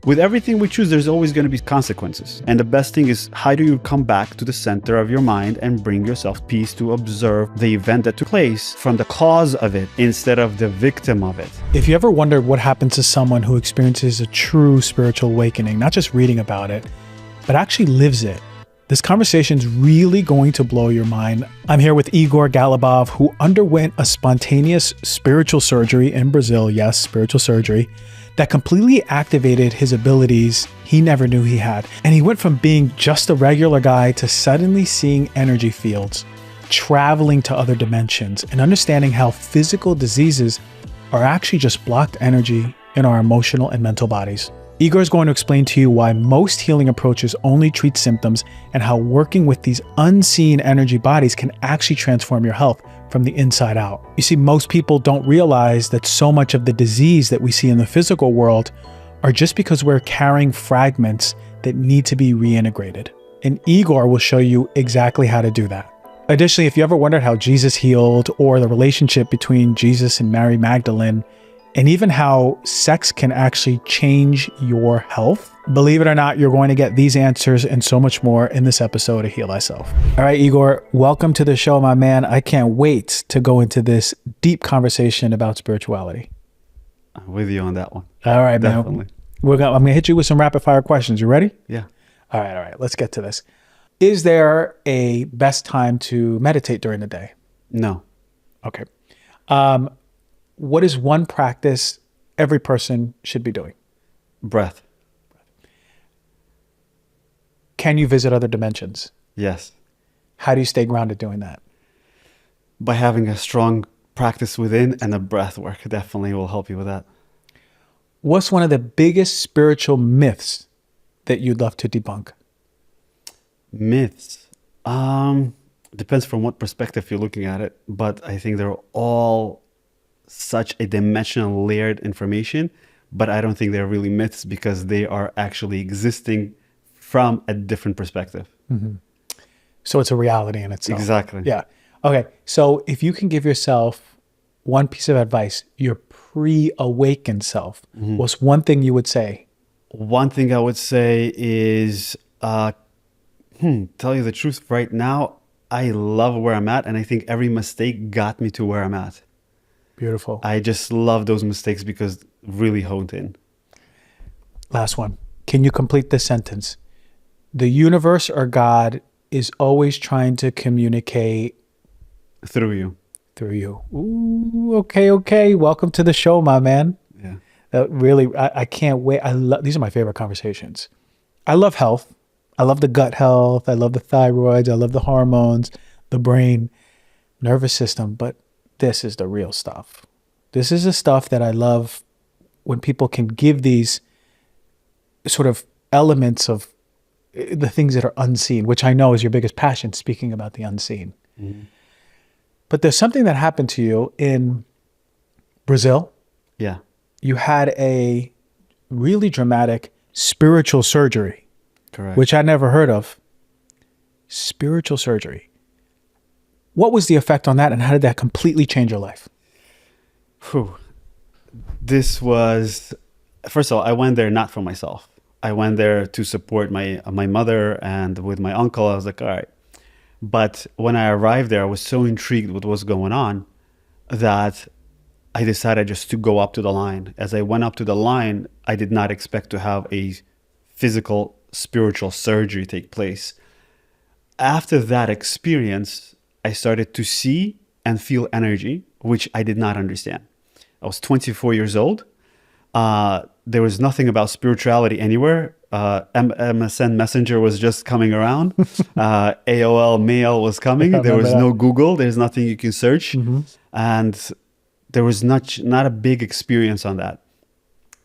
With everything we choose, there's always going to be consequences. And the best thing is, how do you come back to the center of your mind and bring yourself peace to observe the event that took place from the cause of it instead of the victim of it? If you ever wondered what happens to someone who experiences a true spiritual awakening, not just reading about it, but actually lives it, this conversation is really going to blow your mind. I'm here with Igor Galibov, who underwent a spontaneous spiritual surgery in Brazil, yes, spiritual surgery, that completely activated his abilities he never knew he had. And he went from being just a regular guy to suddenly seeing energy fields, traveling to other dimensions, and understanding how physical diseases are actually just blocked energy in our emotional and mental bodies. Igor is going to explain to you why most healing approaches only treat symptoms and how working with these unseen energy bodies can actually transform your health from the inside out. You see, most people don't realize that so much of the disease that we see in the physical world are just because we're carrying fragments that need to be reintegrated. And Igor will show you exactly how to do that. Additionally, if you ever wondered how Jesus healed, or the relationship between Jesus and Mary Magdalene, and even how sex can actually change your health, believe it or not, you're going to get these answers and so much more in this episode of Heal Thyself. All right, Igor, welcome to the show, my man. I can't wait to go into this deep conversation about spirituality. I'm with you on that one. All right, Definitely. man. I'm going to hit you with some rapid fire questions. You ready? Yeah. All right. Let's get to this. Is there a best time to meditate during the day? No. Okay. What is one practice every person should be doing? Breath. Can you visit other dimensions? Yes. How do you stay grounded doing that? By having a strong practice within, and the breath work definitely will help you with that. What's one of the biggest spiritual myths that you'd love to debunk? Myths. Depends from what perspective you're looking at it, but I think they're all such a dimensional layered information, but I don't think they're really myths because they are actually existing from a different perspective. Mm-hmm. So it's a reality in itself. Exactly. Yeah. Okay. So if you can give yourself one piece of advice, your pre-awakened self, what's one thing you would say? One thing I would say is, tell you the truth, right now, I love where I'm at, and I think every mistake got me to where I'm at. Beautiful. I just love those mistakes because really honed in. Last one. Can you complete this sentence? The universe or God is always trying to communicate Through you. Through you. Ooh, okay. Welcome to the show, my man. Yeah. Really, I can't wait. These are my favorite conversations. I love health. I love the gut health. I love the thyroids. I love the hormones, the brain, nervous system, but this is the real stuff. This is the stuff that I love when people can give these sort of elements of the things that are unseen, which I know is your biggest passion, speaking about the unseen. Mm-hmm. But there's something that happened to you in Brazil. Yeah. You had a really dramatic spiritual surgery. Correct. Which I never heard of. Spiritual surgery. What was the effect on that, and how did that completely change your life? This was, first of all, I went there not for myself. I went there to support my mother, and with my uncle, I was like, all right. But when I arrived there, I was so intrigued with what was going on that I decided just to go up to the line. As I went up to the line, I did not expect to have a physical spiritual surgery take place. After that experience, I started to see and feel energy, which I did not understand. I was 24 years old. There was nothing about spirituality anywhere. MSN Messenger was just coming around. AOL Mail was coming. There was no Google. There's nothing you can search. Mm-hmm. And there was not a big experience on that.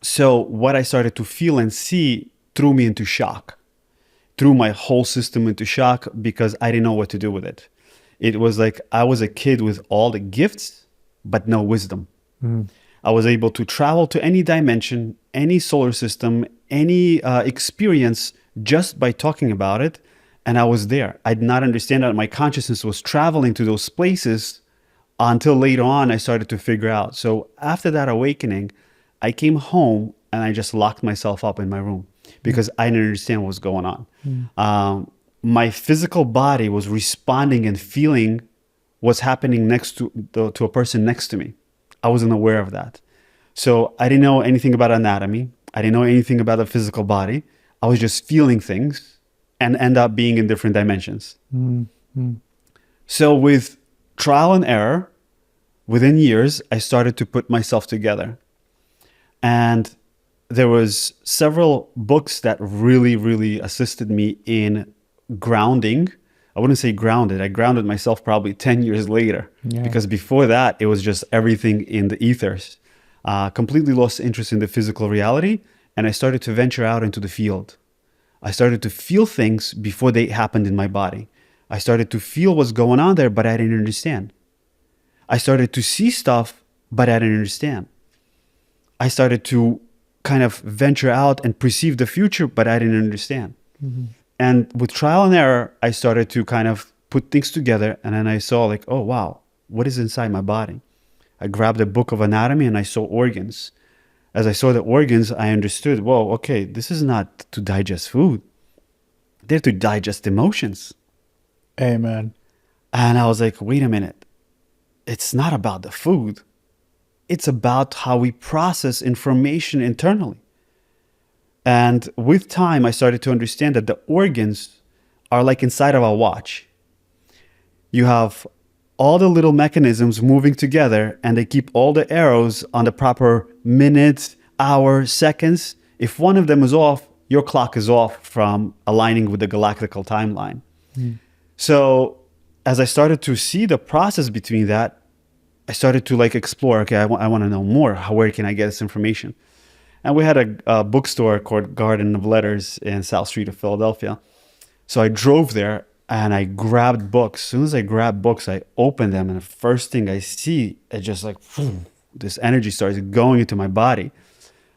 So what I started to feel and see threw me into shock. Threw my whole system into shock because I didn't know what to do with it. It was like I was a kid with all the gifts, but no wisdom. Mm. I was able to travel to any dimension, any solar system, any experience just by talking about it. And I was there. I did not understand that my consciousness was traveling to those places until later on I started to figure out. So after that awakening, I came home and I just locked myself up in my room because I didn't understand what was going on. My physical body was responding and feeling what's happening next to a person next to me. I wasn't aware of that. So I didn't know anything about anatomy. I didn't know anything about the physical body. I was just feeling things and end up being in different dimensions. So with trial and error, within years, I started to put myself together. And there was several books that really, really assisted me in grounding. I wouldn't say grounded. I grounded myself probably 10 years later, because before that, it was just everything in the ethers. Completely lost interest in the physical reality, and I started to venture out into the field. I started to feel things before they happened in my body. I started to feel what's going on there, but I didn't understand. I started to see stuff, but I didn't understand. I started to kind of venture out and perceive the future, but I didn't understand. And with trial and error, I started to kind of put things together. And then I saw like, oh, wow, what is inside my body? I grabbed a book of anatomy and I saw organs. As I saw the organs, I understood, whoa, okay, this is not to digest food. They're to digest emotions. Amen. And I was like, wait a minute. It's not about the food. It's about how we process information internally. And with time, I started to understand that the organs are like inside of a watch. You have all the little mechanisms moving together, and they keep all the arrows on the proper minutes, hours, seconds. If one of them is off, your clock is off from aligning with the galactical timeline. So as I started to see the process between that, I started to like explore, okay, I want to know more. Where can I get this information? And we had a bookstore called Garden of Letters in South Street of Philadelphia. So I drove there and I grabbed books. As soon as I grabbed books, I opened them. And the first thing I see, it's just like, this energy starts going into my body.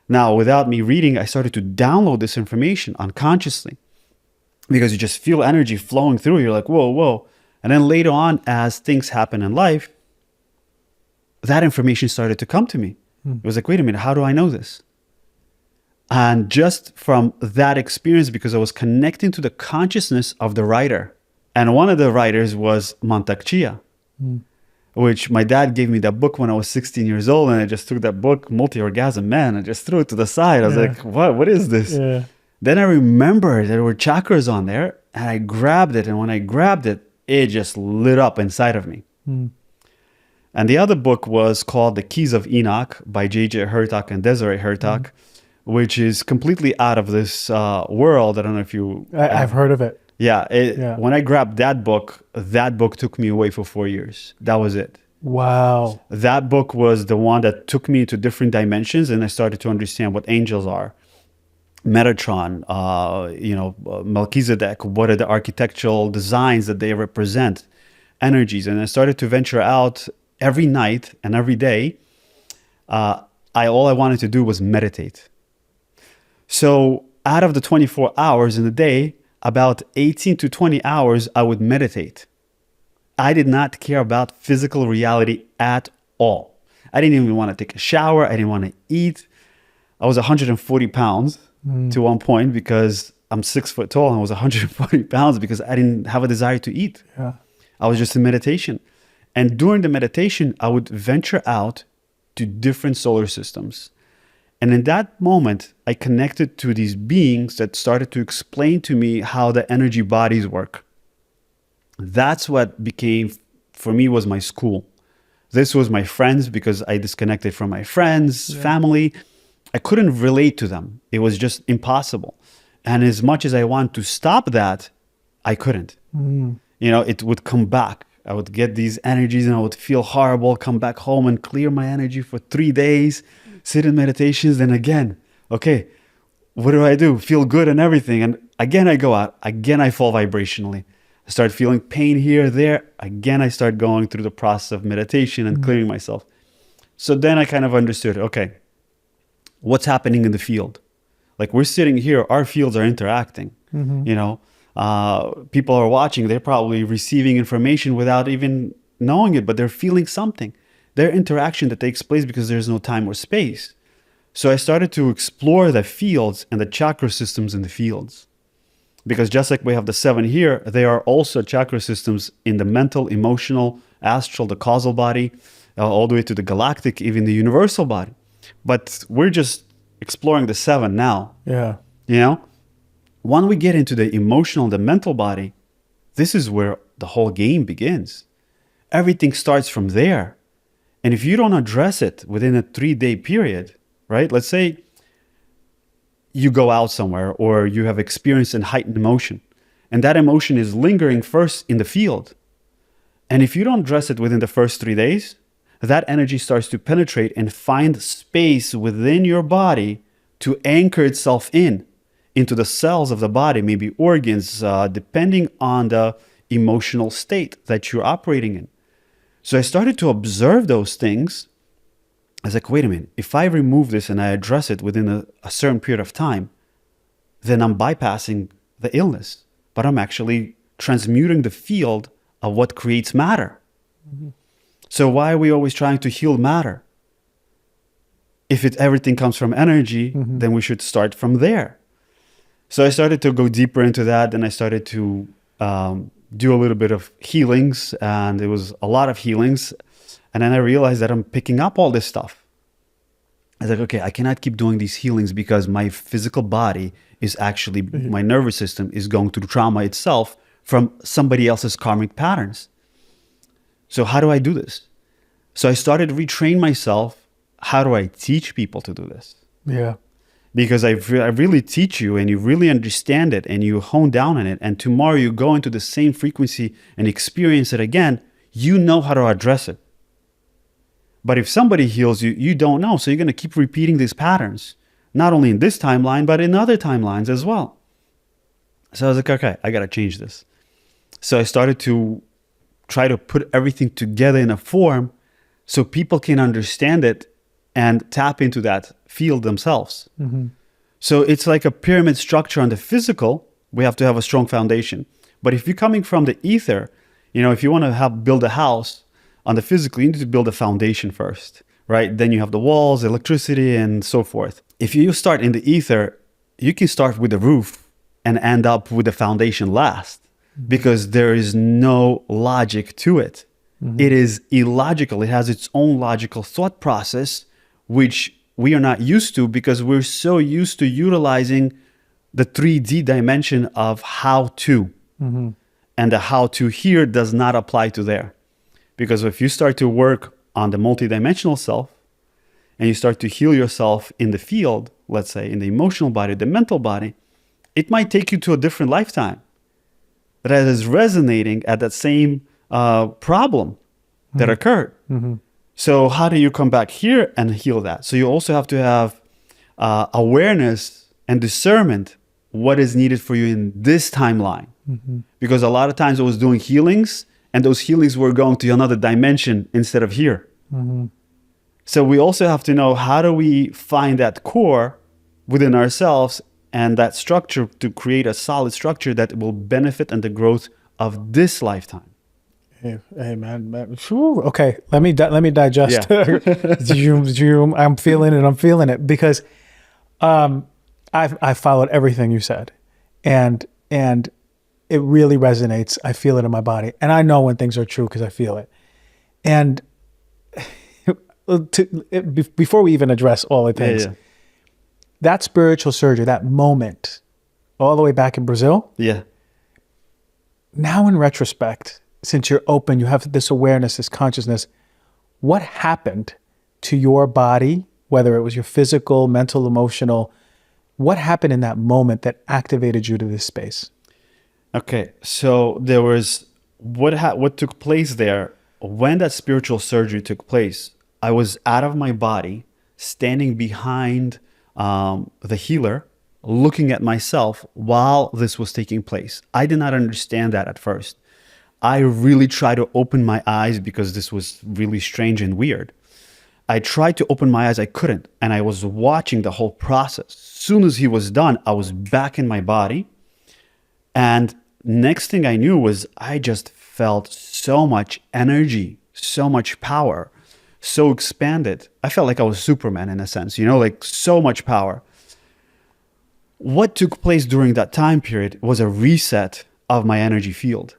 Now, without me reading, I started to download this information unconsciously, because you just feel energy flowing through. You're like, whoa, whoa. And then later on, as things happen in life, that information started to come to me. It was like, wait a minute, how do I know this? And just from that experience, because I was connecting to the consciousness of the writer. And one of the writers was Mantak Chia, which my dad gave me that book when I was 16 years old. And I just took that book, Multi-Orgasm Man, and just threw it to the side. I was like, what is this? Then I remembered there were chakras on there, and I grabbed it. And when I grabbed it, it just lit up inside of me. And the other book was called The Keys of Enoch by J.J. Hurtak and Desiree Hurtak, which is completely out of this world. I don't know if you... I've heard of it. When I grabbed that book took me away for 4 years. That was it. Wow. That book was the one that took me to different dimensions, and I started to understand what angels are. Metatron, Melchizedek, what are the architectural designs that they represent, energies. And I started to venture out every night and every day. All I wanted to do was meditate. So out of the 24 hours in the day, about 18 to 20 hours, I would meditate. I did not care about physical reality at all. I didn't even want to take a shower. I didn't want to eat. I was 140 pounds to one point, because I'm 6 foot tall, and I was 140 pounds because I didn't have a desire to eat. I was just in meditation. And during the meditation, I would venture out to different solar systems. And in that moment, I connected to these beings that started to explain to me how the energy bodies work. That's what became, for me, was my school. This was my friends, because I disconnected from my friends, family. I couldn't relate to them. It was just impossible. And as much as I wanted to stop that, I couldn't. It would come back. I would get these energies and I would feel horrible, come back home and clear my energy for 3 days, sit in meditations. Then again, okay, what do? Feel good and everything. And again, I go out. Again, I fall vibrationally. I start feeling pain here, there. Again, I start going through the process of meditation and clearing myself. So then I kind of understood, okay, what's happening in the field? Like, we're sitting here, our fields are interacting, people are watching, they're probably receiving information without even knowing it, but they're feeling something. Their interaction that takes place because there's no time or space. So I started to explore the fields and the chakra systems in the fields. Because just like we have the 7 here, there are also chakra systems in the mental, emotional, astral, the causal body, all the way to the galactic, even the universal body. But we're just exploring the 7 now. Yeah. You know, when we get into the emotional, the mental body, this is where the whole game begins. Everything starts from there. And if you don't address it within a 3-day period, right? Let's say you go out somewhere or you have experienced a heightened emotion, and that emotion is lingering first in the field. And if you don't address it within the first 3 days, that energy starts to penetrate and find space within your body to anchor itself into the cells of the body, maybe organs, depending on the emotional state that you're operating in. So I started to observe those things. I was like, wait a minute, if I remove this and I address it within a certain period of time, then I'm bypassing the illness, but I'm actually transmuting the field of what creates matter. Mm-hmm. So why are we always trying to heal matter? If everything comes from energy, then we should start from there. So I started to go deeper into that, and I started to do a little bit of healings, and it was a lot of healings. And then I realized that I'm picking up all this stuff. I was like, okay, I cannot keep doing these healings because my physical body is actually, my nervous system is going through trauma itself from somebody else's karmic patterns. So how do I do this? So I started to retrain myself. How do I teach people to do this? Yeah. Because I really teach you and you really understand it and you hone down on it. And tomorrow you go into the same frequency and experience it again, you know how to address it. But if somebody heals you, you don't know. So you're going to keep repeating these patterns, not only in this timeline, but in other timelines as well. So I was like, okay, I got to change this. So I started to try to put everything together in a form so people can understand it and tap into that field themselves. Mm-hmm. So it's like a pyramid structure on the physical. We have to have a strong foundation. But if you're coming from the ether, if you want to build a house on the physical, you need to build a foundation first, right? Then you have the walls, electricity, and so forth. If you start in the ether, you can start with the roof and end up with the foundation last, because there is no logic to it. Mm-hmm. It is illogical. It has its own logical thought process, which we are not used to because we're so used to utilizing the 3D dimension of how to. Mm-hmm. And the how to here does not apply to there. Because if you start to work on the multidimensional self and you start to heal yourself in the field, let's say in the emotional body, the mental body, it might take you to a different lifetime that is resonating at that same problem that occurred. Mm-hmm. So how do you come back here and heal that? So you also have to have awareness and discernment what is needed for you in this timeline. Mm-hmm. Because a lot of times I was doing healings and those healings were going to another dimension instead of here. Mm-hmm. So we also have to know, how do we find that core within ourselves and that structure to create a solid structure that will benefit in the growth of this lifetime. Hey man. Whew, okay, let me digest. Yeah. I'm feeling it because I followed everything you said, and it really resonates. I feel it in my body, and I know when things are true because I feel it. And before we even address all the things, that spiritual surgery, that moment, all the way back in Brazil. Yeah. Now in retrospect, since you're open, you have this awareness, this consciousness, what happened to your body, whether it was your physical, mental, emotional, what happened in that moment that activated you to this space? Okay, so there was what took place there when that spiritual surgery took place. I was out of my body, standing behind the healer, looking at myself while this was taking place. I did not understand that at first. I really tried to open my eyes because this was really strange and weird. I tried to open my eyes, I couldn't, and I was watching the whole process. As soon as he was done, I was back in my body, and next thing I knew was I just felt so much energy, so much power. so expanded. I felt like I was Superman in a sense, like so much power. What took place during that time period was a reset of my energy field.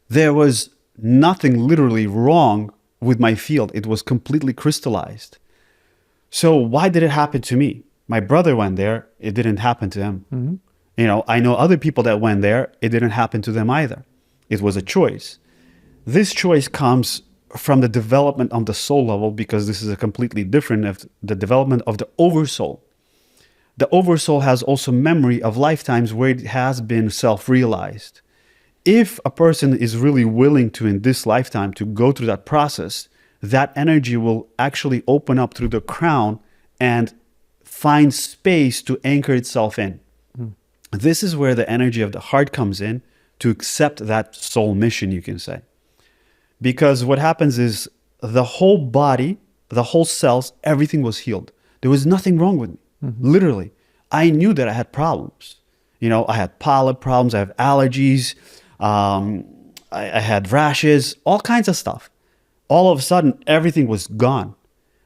There was nothing literally wrong with my field. It was completely crystallized. So why did it happen to me? My brother went there. It didn't happen to him. Mm-hmm. I know other people that went there. It didn't happen to them either. It was a choice. This choice comes from the development on the soul level, because this is a completely different of the development of the oversoul. The oversoul has also memory of lifetimes where it has been self-realized. If a person is really willing to, in this lifetime, to go through that process, that energy will actually open up through the crown and find space to anchor itself in. This is where the energy of the heart comes in to accept that soul mission, you can say. Because what happens is the whole body, the whole cells, everything was healed. There was nothing wrong with me, literally. I knew that I had problems. I had polyp problems, I have allergies, I had rashes, all kinds of stuff. All of a sudden, everything was gone.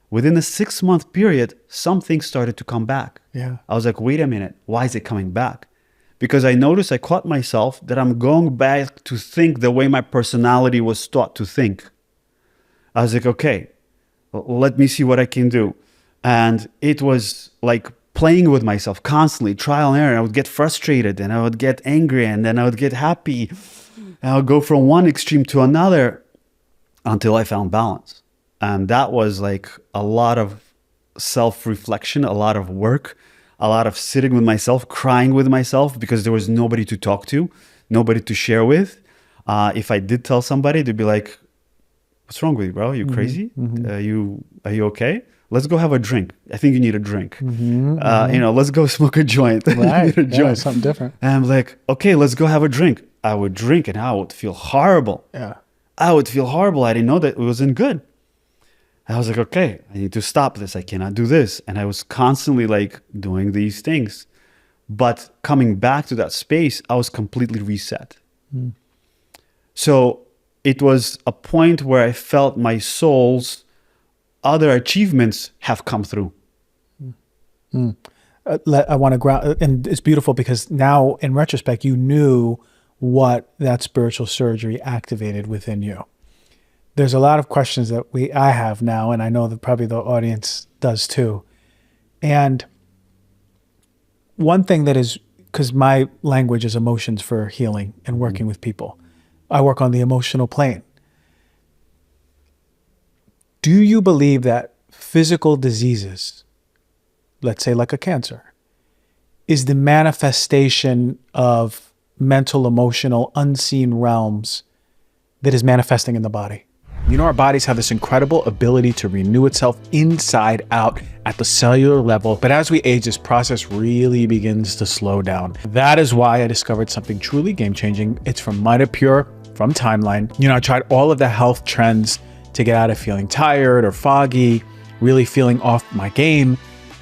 Within a 6-month period, something started to come back. Yeah. I was like, wait a minute, why is it coming back? Because I noticed, I caught myself that I'm going back to think the way my personality was taught to think. I was like, okay, let me see what I can do. And it was like playing with myself constantly, trial and error. I would get frustrated and I would get angry and then I would get happy. And I would go from one extreme to another until I found balance. And that was like a lot of self-reflection, a lot of work, a lot of sitting with myself, crying with myself, because there was nobody to talk to, nobody to share with. If I did tell somebody, they'd be like, what's wrong with you, bro? You crazy? Are you okay? Let's go have a drink. I think you need a drink. Let's go smoke a joint. Right. Yeah, something different. And I'm like, okay, let's go have a drink. I would drink and I would feel horrible. Yeah. I would feel horrible. I didn't know that it wasn't good. I was like, okay, I need to stop this. I cannot do this. And I was constantly like doing these things. But coming back to that space, I was completely reset. So it was a point where I felt my soul's other achievements have come through. I want to ground, and it's beautiful because now in retrospect, you knew what that spiritual surgery activated within you. There's a lot of questions that I have now, and I know that probably the audience does too. And one thing that is, because my language is emotions for healing and working with people, I work on the emotional plane. Do you believe that physical diseases, let's say like a cancer, is the manifestation of mental, emotional, unseen realms that is manifesting in the body? Our bodies have this incredible ability to renew itself inside out at the cellular level. But as we age, this process really begins to slow down. That is why I discovered something truly game-changing. It's from MitoPure, from Timeline. I tried all of the health trends to get out of feeling tired or foggy, really feeling off my game.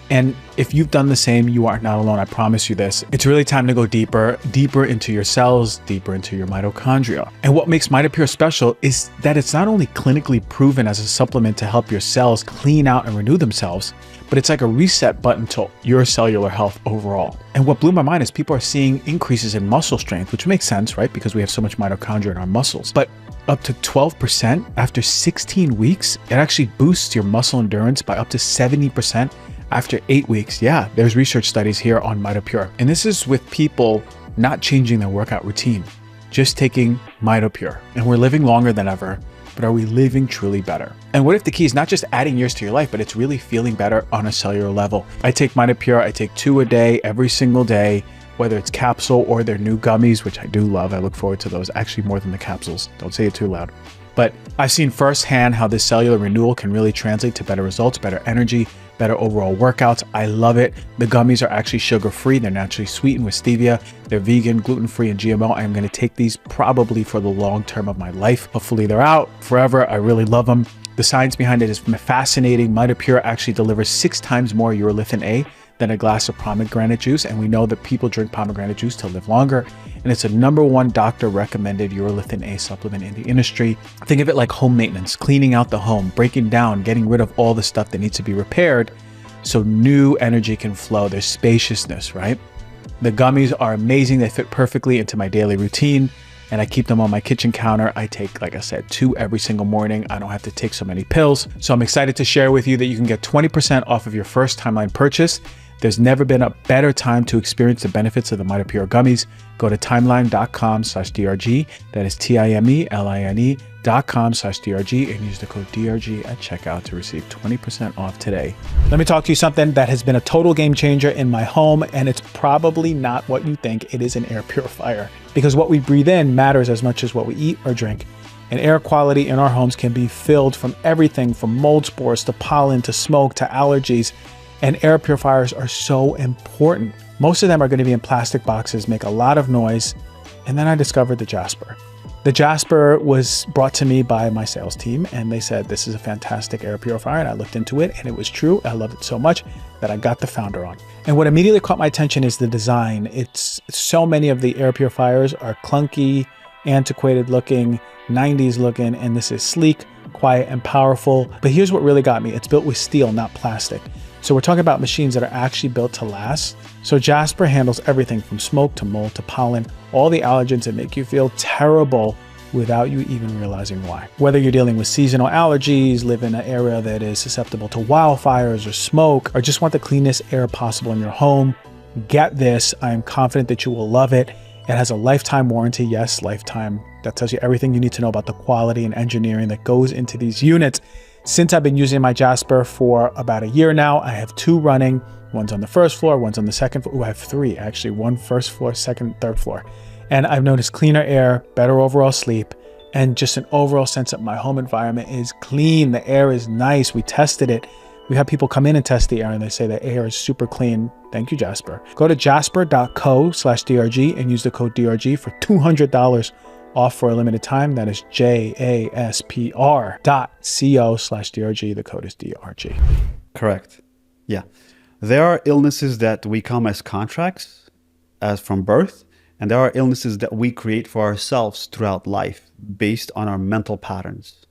And if you've done the same, you are not alone. I promise you this. It's really time to go deeper into your cells, deeper into your mitochondria. And what makes MitoPure special is that it's not only clinically proven as a supplement to help your cells clean out and renew themselves, but it's like a reset button to your cellular health overall. And what blew my mind is people are seeing increases in muscle strength, which makes sense, right? Because we have so much mitochondria in our muscles. But up to 12% after 16 weeks, it actually boosts your muscle endurance by up to 70%. After 8 weeks. Yeah, there's research studies here on MitoPure. And this is with people not changing their workout routine, just taking MitoPure. And we're living longer than ever, but are we living truly better? And what if the key is not just adding years to your life, but it's really feeling better on a cellular level? I take MitoPure, I take 2 a day, every single day, whether it's capsule or their new gummies, which I do love. I look forward to those, actually more than the capsules. Don't say it too loud. But I've seen firsthand how this cellular renewal can really translate to better results, better energy, better overall workouts. I love it. The gummies are actually sugar-free. They're naturally sweetened with stevia. They're vegan, gluten-free, and GMO. I'm going to take these probably for the long term of my life. Hopefully they're out forever. I really love them. The science behind it is fascinating. MitoPure actually delivers 6 times more urolithin A than a glass of pomegranate juice. And we know that people drink pomegranate juice to live longer. And it's a #1 doctor recommended urolithin A supplement in the industry. Think of it like home maintenance, cleaning out the home, breaking down, getting rid of all the stuff that needs to be repaired so new energy can flow. There's spaciousness, right? The gummies are amazing. They fit perfectly into my daily routine, and I keep them on my kitchen counter. I take, like I said, 2 every single morning. I don't have to take so many pills. So I'm excited to share with you that you can get 20% off of your first Timeline purchase. There's never been a better time to experience the benefits of the Mida Pure gummies. Go to timeline.com/DRG. That is TIMELINE.com/DRG and use the code DRG at checkout to receive 20% off today. Let me talk to you something that has been a total game changer in my home, and it's probably not what you think. It is an air purifier, because what we breathe in matters as much as what we eat or drink. And air quality in our homes can be filled from everything from mold spores to pollen to smoke to allergies. And air purifiers are so important. Most of them are going to be in plastic boxes, make a lot of noise. And then I discovered the Jasper. The Jasper was brought to me by my sales team, and they said, this is a fantastic air purifier. And I looked into it, and it was true. I loved it so much that I got the founder on. And what immediately caught my attention is the design. It's so many of the air purifiers are clunky, antiquated looking, 90s looking, and this is sleek, quiet, and powerful. But here's what really got me. It's built with steel, not plastic. So we're talking about machines that are actually built to last. So Jasper handles everything from smoke to mold to pollen, all the allergens that make you feel terrible without you even realizing why. Whether you're dealing with seasonal allergies, live in an area that is susceptible to wildfires or smoke, or just want the cleanest air possible in your home, get this. I am confident that you will love it. It has a lifetime warranty. Yes, lifetime. That tells you everything you need to know about the quality and engineering that goes into these units. Since I've been using my Jasper for about a year now, I have 2 running. One's on the first floor, one's on the second floor. I have 3 actually, 1 first floor, second, third floor. And I've noticed cleaner air, better overall sleep, and just an overall sense that my home environment is clean. The air is nice. We tested it. We had people come in and test the air, and they say the air is super clean. Thank you, Jasper. Go to jasper.co/DRG and use the code DRG for $200 off for a limited time. That is JASPR.co/DRG. The code is DRG. Correct. Yeah. There are illnesses that we come as contracts, as from birth, and there are illnesses that we create for ourselves throughout life based on our mental patterns.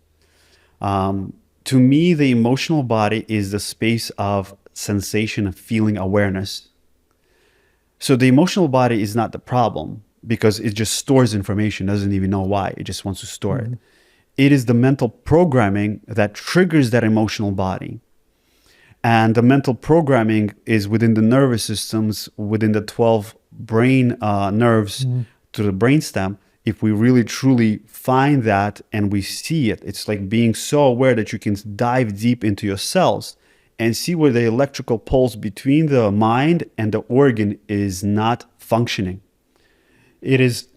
To me, the emotional body is the space of sensation and feeling awareness. So the emotional body is not the problem, because it just stores information, doesn't even know why. It just wants to store it. It is the mental programming that triggers that emotional body. And the mental programming is within the nervous systems, within the 12 brain nerves to the brainstem. If we really truly find that and we see it, it's like being so aware that you can dive deep into your cells and see where the electrical pulse between the mind and the organ is not functioning. It is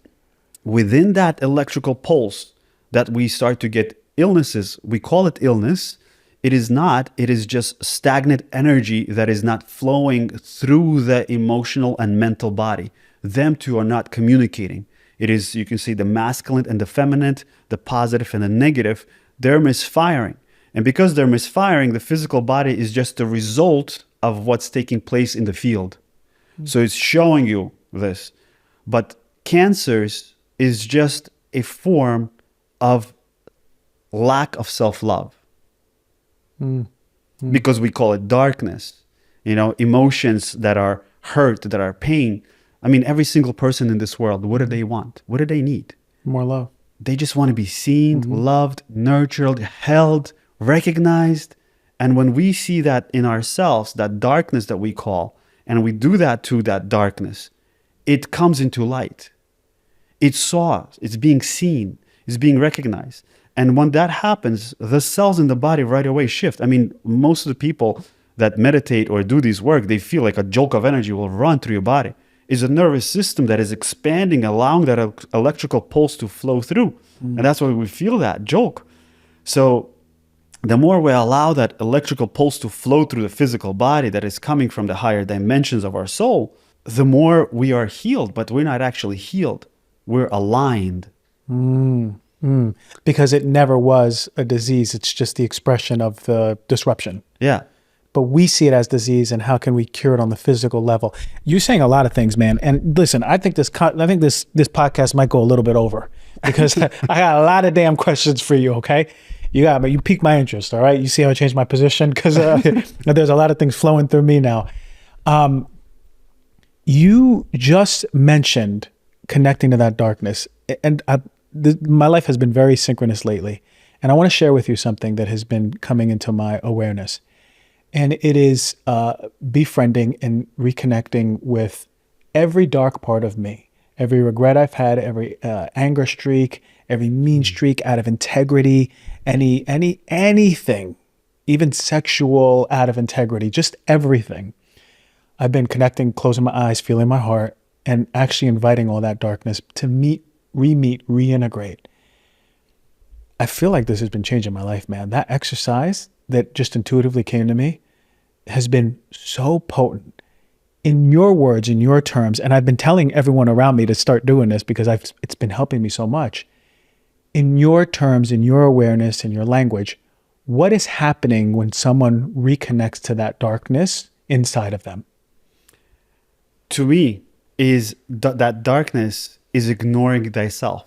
within that electrical pulse that we start to get illnesses. We call it illness. It is not. It is just stagnant energy that is not flowing through the emotional and mental body. Them two are not communicating. It is, you can see the masculine and the feminine, the positive and the negative, they're misfiring. And because they're misfiring, the physical body is just the result of what's taking place in the field. So it's showing you this. But cancers is just a form of lack of self-love. Because we call it darkness, emotions that are hurt, that are pain. I mean, every single person in this world, what do they want? What do they need? More love. They just want to be seen, loved, nurtured, held, recognized. And when we see that in ourselves, that darkness that we call, and we do that to that darkness, it comes into light. It's saw, it's being seen, it's being recognized. And when that happens, the cells in the body right away shift. I mean, most of the people that meditate or do this work, they feel like a jolt of energy will run through your body. It's a nervous system that is expanding, allowing that electrical pulse to flow through. And that's why we feel that jolt. So the more we allow that electrical pulse to flow through the physical body that is coming from the higher dimensions of our soul, the more we are healed. But we're not actually healed. We're aligned. Because it never was a disease. It's just the expression of the disruption. Yeah. but we see it as disease, and how can we cure it on the physical level? You're saying a lot of things, man. And listen, I think this podcast might go a little bit over because I got a lot of damn questions for you. Okay, you piqued my interest. All right, you see how I changed my position because there's a lot of things flowing through me now. You just mentioned connecting to that darkness, and my life has been very synchronous lately. And I want to share with you something that has been coming into my awareness. And it is befriending and reconnecting with every dark part of me, every regret I've had, every anger streak, every mean streak out of integrity, anything, even sexual out of integrity, just everything. I've been connecting, closing my eyes, feeling my heart, and actually inviting all that darkness to meet, reintegrate. I feel like this has been changing my life, man. That exercise that just intuitively came to me has been so potent. In your words, in your terms, and I've been telling everyone around me to start doing this because it's been helping me so much. In your terms, in your awareness, in your language, what is happening when someone reconnects to that darkness inside of them? To me, is that darkness is ignoring thyself.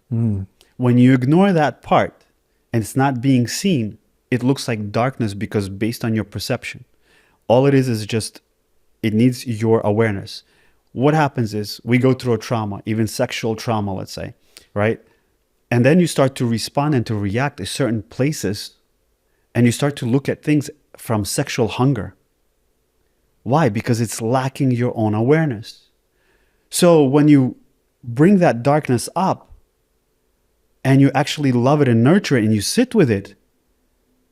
When you ignore that part and it's not being seen, it looks like darkness because based on your perception. All it is just, it needs your awareness. What happens is we go through a trauma, even sexual trauma, let's say, right? And then you start to respond and to react to certain places, and you start to look at things from sexual hunger. Why? Because it's lacking your own awareness. So when you bring that darkness up, and you actually love it and nurture it and you sit with it,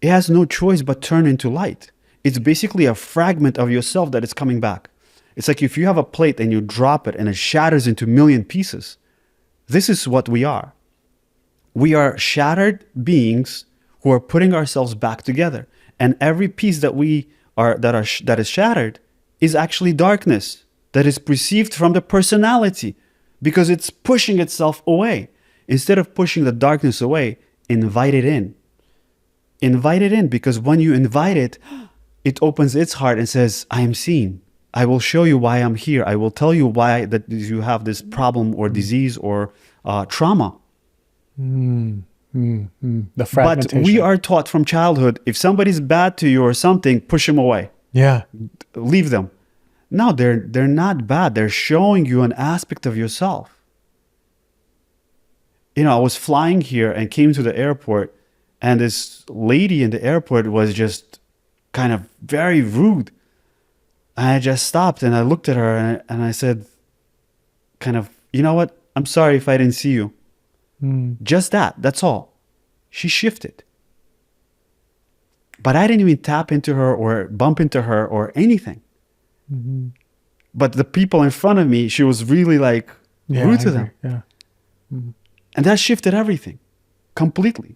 it has no choice but turn into light. It's basically a fragment of yourself that is coming back. It's like if you have a plate and you drop it and it shatters into a million pieces. This is what we are. We are shattered beings who are putting ourselves back together. And every piece that that is shattered is actually darkness that is perceived from the personality because it's pushing itself away. Instead of pushing the darkness away, invite it in. Invite it in, because when you invite it, it opens its heart and says, I am seen. I will show you why I'm here. I will tell you why that you have this problem or disease or trauma. The fragmentation. But we are taught from childhood, if somebody's bad to you or something, push them away. Yeah. Leave them. No, they're not bad. They're showing you an aspect of yourself. You know, I was flying here and came to the airport, and this lady in the airport was just kind of very rude. And I just stopped and I looked at her and I said, kind of, you know what? I'm sorry if I didn't see you. Just that's all. She shifted. But I didn't even tap into her or bump into her or anything. But the people in front of me, she was really like rude to them. Yeah. And that shifted everything completely,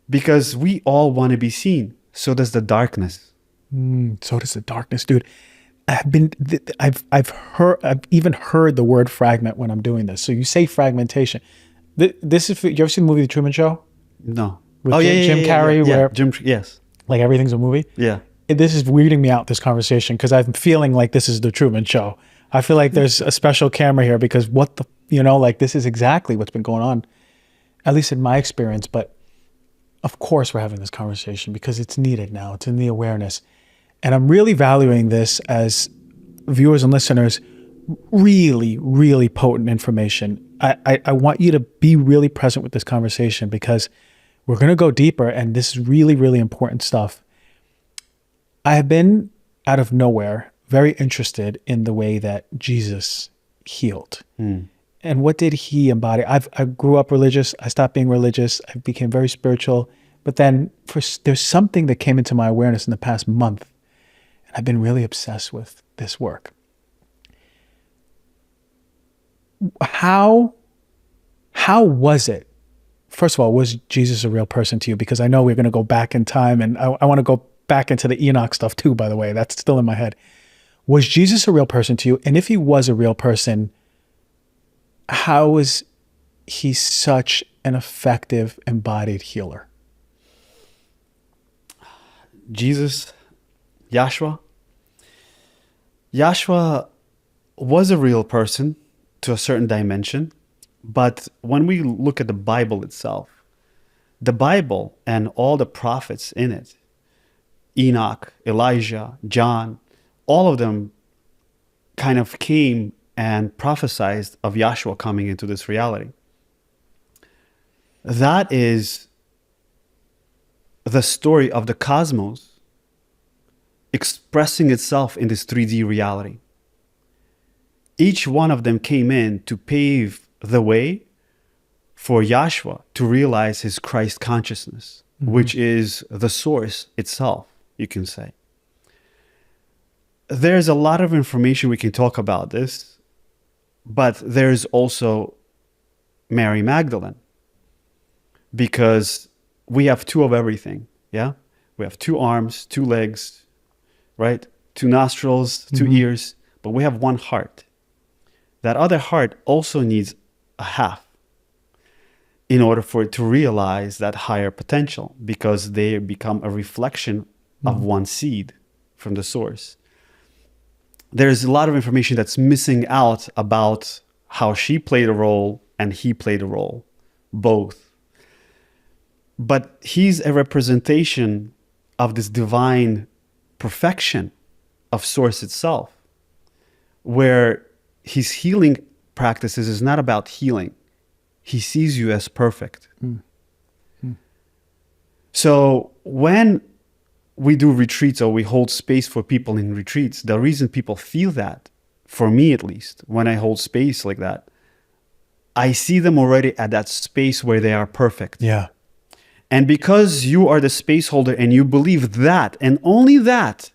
because we all want to be seen. So does the darkness. So does the darkness, dude. I've even heard the word fragment when I'm doing this. So you say fragmentation. This is, you ever seen the movie The Truman Show? No. With Jim Carrey, where yes, like everything's a movie. Yeah. This is weirding me out, this conversation, because I'm feeling like this is The Truman Show. I feel like there's a special camera here because this is exactly what's been going on, at least in my experience. But of course we're having this conversation because it's needed now. It's in the awareness. And I'm really valuing this as viewers and listeners, really, really potent information. I want you to be really present with this conversation because we're going to go deeper, and this is really, really important stuff. I have been out of nowhere very interested in the way that Jesus healed. And what did he embody? I grew up religious. I stopped being religious. I became very spiritual. But then there's something that came into my awareness in the past month. And I've been really obsessed with this work. How was it? First of all, was Jesus a real person to you? Because I know we're going to go back in time, and I want to go back into the Enoch stuff too, by the way. That's still in my head. Was Jesus a real person to you? And if he was a real person, how was he such an effective embodied healer? Jesus Yahshua. Yahshua was a real person to a certain dimension, but when we look at the Bible itself, the Bible and all the prophets in it, Enoch, Elijah, John, all of them kind of came and prophesied of Yahshua coming into this reality. That is the story of the cosmos expressing itself in this 3D reality. Each one of them came in to pave the way for Yahshua to realize his Christ consciousness, which is the source itself, you can say. There's a lot of information we can talk about this, but there's also Mary Magdalene, because we have two of everything, yeah? We have two arms, two legs, right? Two nostrils, two ears, but we have one heart. That other heart also needs a half in order for it to realize that higher potential, because they become a reflection of one seed from the source. There's a lot of information that's missing out about how she played a role and he played a role, both. But he's a representation of this divine perfection of source itself, where his healing practices is not about healing. He sees you as perfect. So when we do retreats or we hold space for people in retreats, the reason people feel that, for me at least, when I hold space like that, I see them already at that space where they are perfect. Yeah. And because you are the space holder and you believe that, and only that,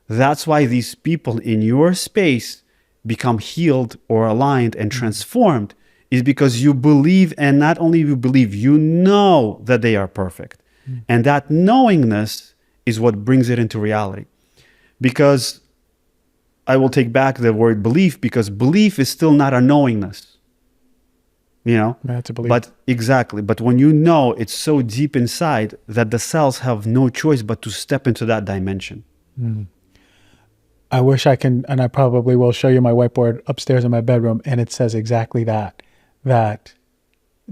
that's why these people in your space become healed or aligned and transformed, is because you believe, and not only you believe, you know that they are perfect. And that knowingness is what brings it into reality. Because I will take back the word belief, because belief is still not a knowingness. You know? That's a belief. But exactly. But when you know, it's so deep inside that the cells have no choice but to step into that dimension. I wish I can, and I probably will show you my whiteboard upstairs in my bedroom, and it says exactly that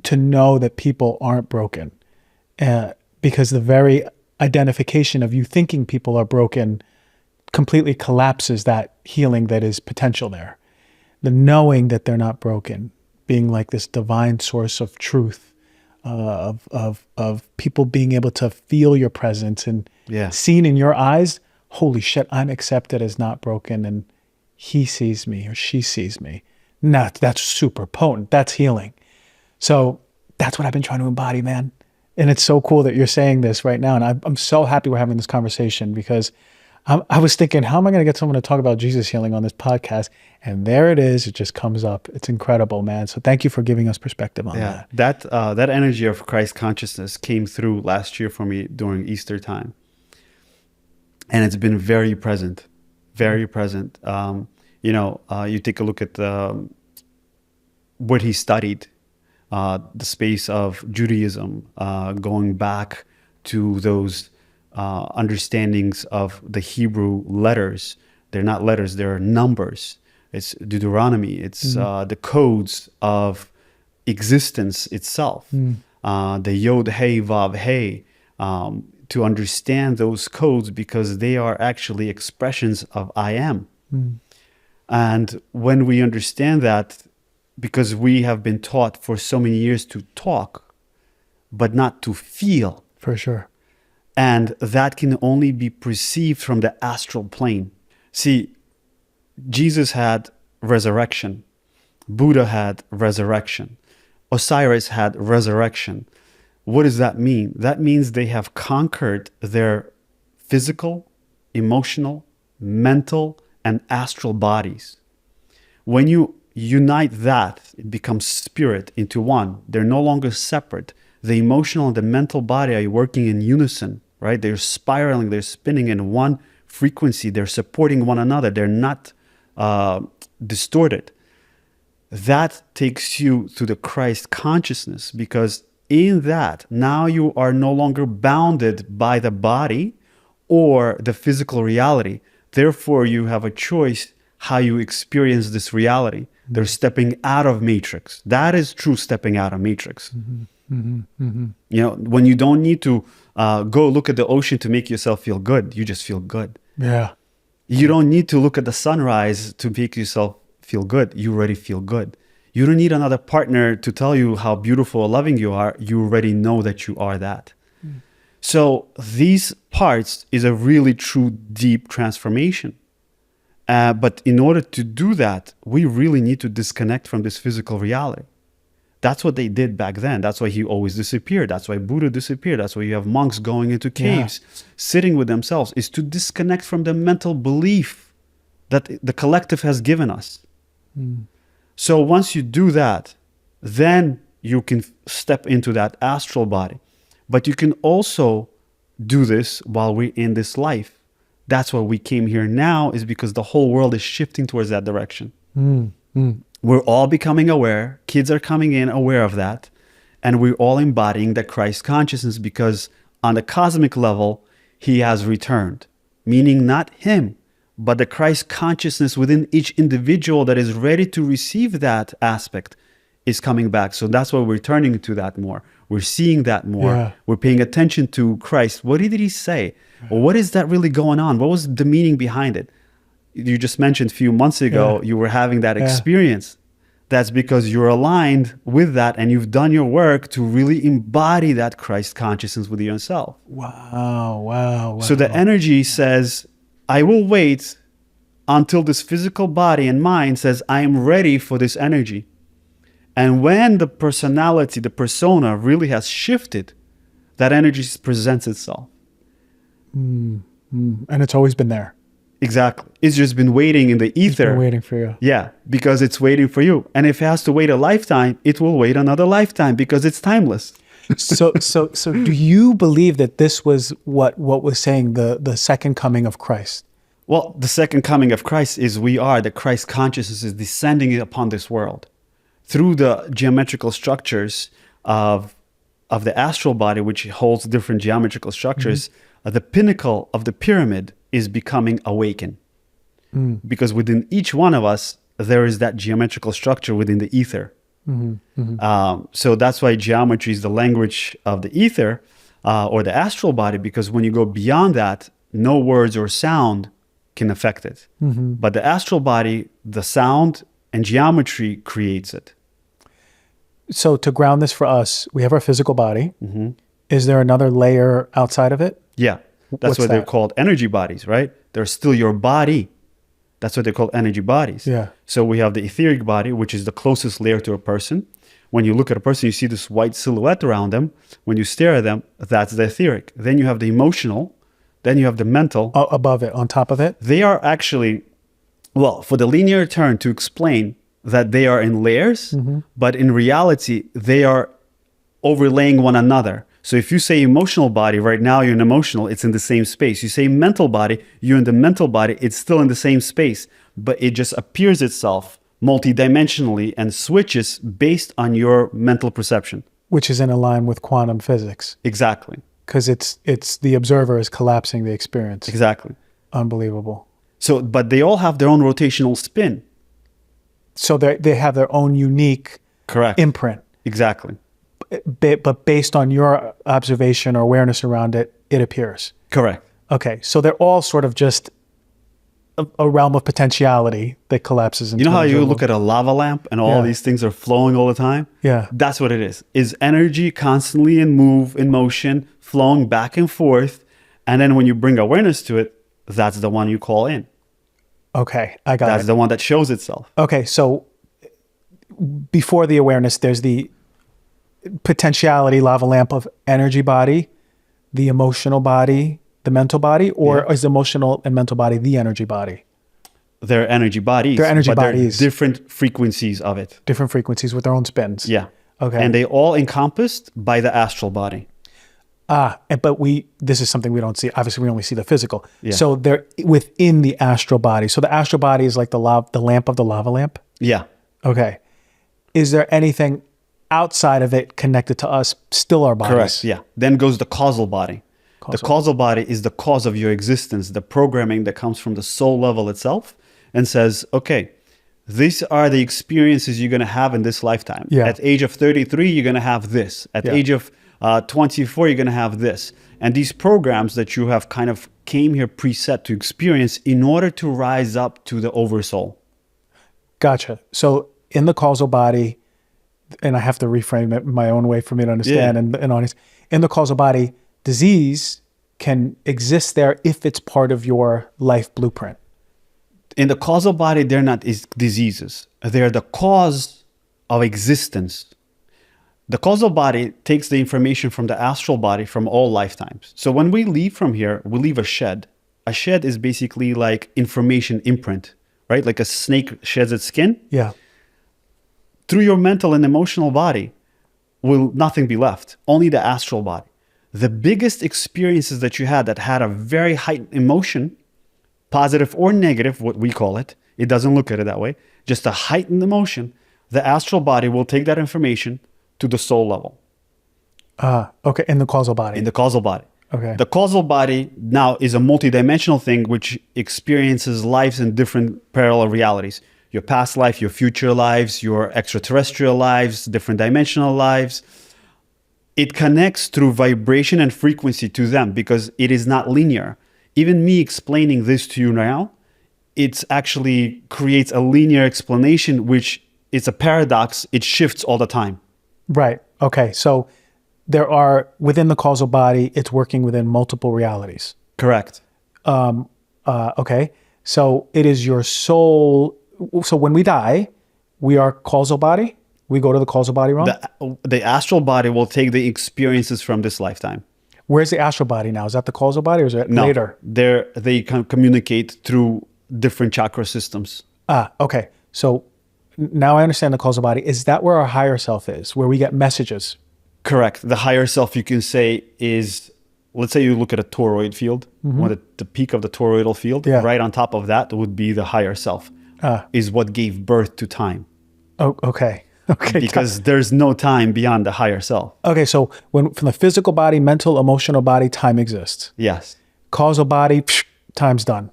to know that people aren't broken, because the very identification of you thinking people are broken completely collapses that healing that is potential there. The knowing that they're not broken, being like this divine source of truth, of people being able to feel your presence and seen in your eyes, holy shit, I'm accepted as not broken, and he sees me or she sees me. Now, that's super potent. That's healing. So that's what I've been trying to embody, man. And it's so cool that you're saying this right now. And I'm so happy we're having this conversation, because I was thinking, how am I going to get someone to talk about Jesus healing on this podcast? And there it is. It just comes up. It's incredible, man. So thank you for giving us perspective on that. That energy of Christ consciousness came through last year for me during Easter time. And it's been very present, very present. You take a look at what he studied, the space of Judaism, going back to those understandings of the Hebrew letters. They're not letters, they're numbers. It's Deuteronomy. It's the codes of existence itself. The Yod, Hey, Vav, Hey. To understand those codes, because they are actually expressions of I am. And when we understand that, because we have been taught for so many years to talk, but not to feel. For sure. And that can only be perceived from the astral plane. See, Jesus had resurrection. Buddha had resurrection. Osiris had resurrection. What does that mean? That means they have conquered their physical, emotional, mental, and astral bodies. When you unite that, it becomes spirit into one. They're no longer separate. The emotional and the mental body are working in unison, right? They're spiraling, they're spinning in one frequency. They're supporting one another. They're not distorted. That takes you to the Christ consciousness, because in that, now you are no longer bounded by the body or the physical reality. Therefore, you have a choice how you experience this reality. They're stepping out of matrix. That is true stepping out of matrix. You know, when you don't need to go look at the ocean to make yourself feel good, you just feel good. Yeah. You don't need to look at the sunrise to make yourself feel good. You already feel good. You don't need another partner to tell you how beautiful or loving you are. You already know that you are that. So these parts is a really true deep transformation. But in order to do that, we really need to disconnect from this physical reality. That's what they did back then. That's why he always disappeared. That's why Buddha disappeared. That's why you have monks going into caves, sitting with themselves, is to disconnect from the mental belief that the collective has given us. So once you do that, then you can step into that astral body. But you can also do this while we're in this life. That's why we came here now, is because the whole world is shifting towards that direction. We're all becoming aware. Kids are coming in aware of that. And we're all embodying the Christ consciousness, because on the cosmic level, he has returned. Meaning not him, but the Christ consciousness within each individual that is ready to receive that aspect is coming back. So that's why we're turning to that more. We're seeing that more. Yeah. We're paying attention to Christ. What did he say? Or what is that really going on? What was the meaning behind it? You just mentioned a few months ago, you were having that experience. That's because you're aligned with that and you've done your work to really embody that Christ consciousness within yourself. Wow. So the energy says, I will wait until this physical body and mind says, I am ready for this energy. And when the personality, the persona really has shifted, that energy presents itself. And it's always been there. Exactly. It's just been waiting in the ether. It's been waiting for you. Yeah, because it's waiting for you. And if it has to wait a lifetime, it will wait another lifetime because it's timeless. So do you believe that this was what was saying the second coming of Christ? Well, the second coming of Christ is the Christ consciousness is descending upon this world through the geometrical structures of the astral body, which holds different geometrical structures. The pinnacle of the pyramid is becoming awakened. Because within each one of us, there is that geometrical structure within the ether. So that's why geometry is the language of the ether or the astral body, because when you go beyond that, no words or sound can affect it. But the astral body, the sound and geometry creates it. So to ground this for us, we have our physical body. Is there another layer outside of it? Yeah. That's why they're called energy bodies, right? They're still your body. That's what they're called, energy bodies. Yeah. So we have the etheric body, which is the closest layer to a person. When you look at a person, you see this white silhouette around them. When you stare at them, that's the etheric. Then you have the emotional. Then you have the mental. Above it, on top of it? They are actually, well, for the linear term to explain that they are in layers, but in reality, they are overlaying one another. So if you say emotional body, right now you're in emotional, it's in the same space. You say mental body, you're in the mental body, it's still in the same space, but it just appears itself multidimensionally and switches based on your mental perception. Which is in line with quantum physics. Exactly. Because it's the observer is collapsing the experience. Exactly. Unbelievable. So, but they all have their own rotational spin. So they have their own unique imprint. Exactly. But based on your observation or awareness around it, it appears. Correct. Okay, so they're all sort of just a realm of potentiality that collapses into. You know how you look at a lava lamp and all these things are flowing all the time? Yeah. That's what it is energy constantly in motion, flowing back and forth. And then when you bring awareness to it, that's the one you call in. Okay, I got it. That's the one that shows itself. Okay, so before the awareness, there's the potentiality lava lamp of energy body, the emotional body, the mental body, or is the emotional and mental body the energy body? They're energy bodies. They're energy bodies. They're different frequencies of it. Different frequencies with their own spins. Yeah. Okay. And they all encompassed by the astral body. But this is something we don't see. Obviously, we only see the physical. Yeah. So they're within the astral body. So the astral body is like the lamp of the lava lamp? Yeah. Okay. Is there anything outside of it connected to us, still our bodies? Correct. Yeah. Then goes the causal body. The causal body is the cause of your existence, the programming that comes from the soul level itself and says, okay, these are the experiences you're going to have in this lifetime. Yeah. At age of 33, you're going to have this. At age of 24, you're going to have this. And these programs that you have kind of came here preset to experience in order to rise up to the oversoul. Gotcha. So in the causal body, and I have to reframe it my own way for me to understand and honest. In the causal body, disease can exist there if it's part of your life blueprint. In the causal body, they're not diseases. They're the cause of existence. The causal body takes the information from the astral body from all lifetimes. So when we leave from here, we leave a shed. A shed is basically like information imprint, right? Like a snake sheds its skin. Yeah. Through your mental and emotional body will nothing be left, only the astral body. The biggest experiences that you had that had a very heightened emotion, positive or negative, what we call it, it doesn't look at it that way, just a heightened emotion, the astral body will take that information to the soul level. Okay, in the causal body. In the causal body. Okay. The causal body now is a multidimensional thing which experiences lives in different parallel realities. Your past life, your future lives, your extraterrestrial lives, different dimensional lives. It connects through vibration and frequency to them because it is not linear. Even me explaining this to you now, it actually creates a linear explanation, which is a paradox. It shifts all the time. Right. Okay. So there are, within the causal body, it's working within multiple realities. Correct. Okay. So it is your soul. So when we die, we are causal body. We go to the causal body realm. The astral body will take the experiences from this lifetime. Where's the astral body now? Is that the causal body or is it later? They can communicate through different chakra systems. Okay. So now I understand the causal body. Is that where our higher self is, where we get messages? Correct. The higher self, you can say, is, let's say you look at a toroid field, the peak of the toroidal field, right on top of that would be the higher self, is what gave birth to time. Oh, okay. Okay. Because there's no time beyond the higher self. Okay. So when from the physical body, mental, emotional body, time exists. Yes. Causal body, time's done.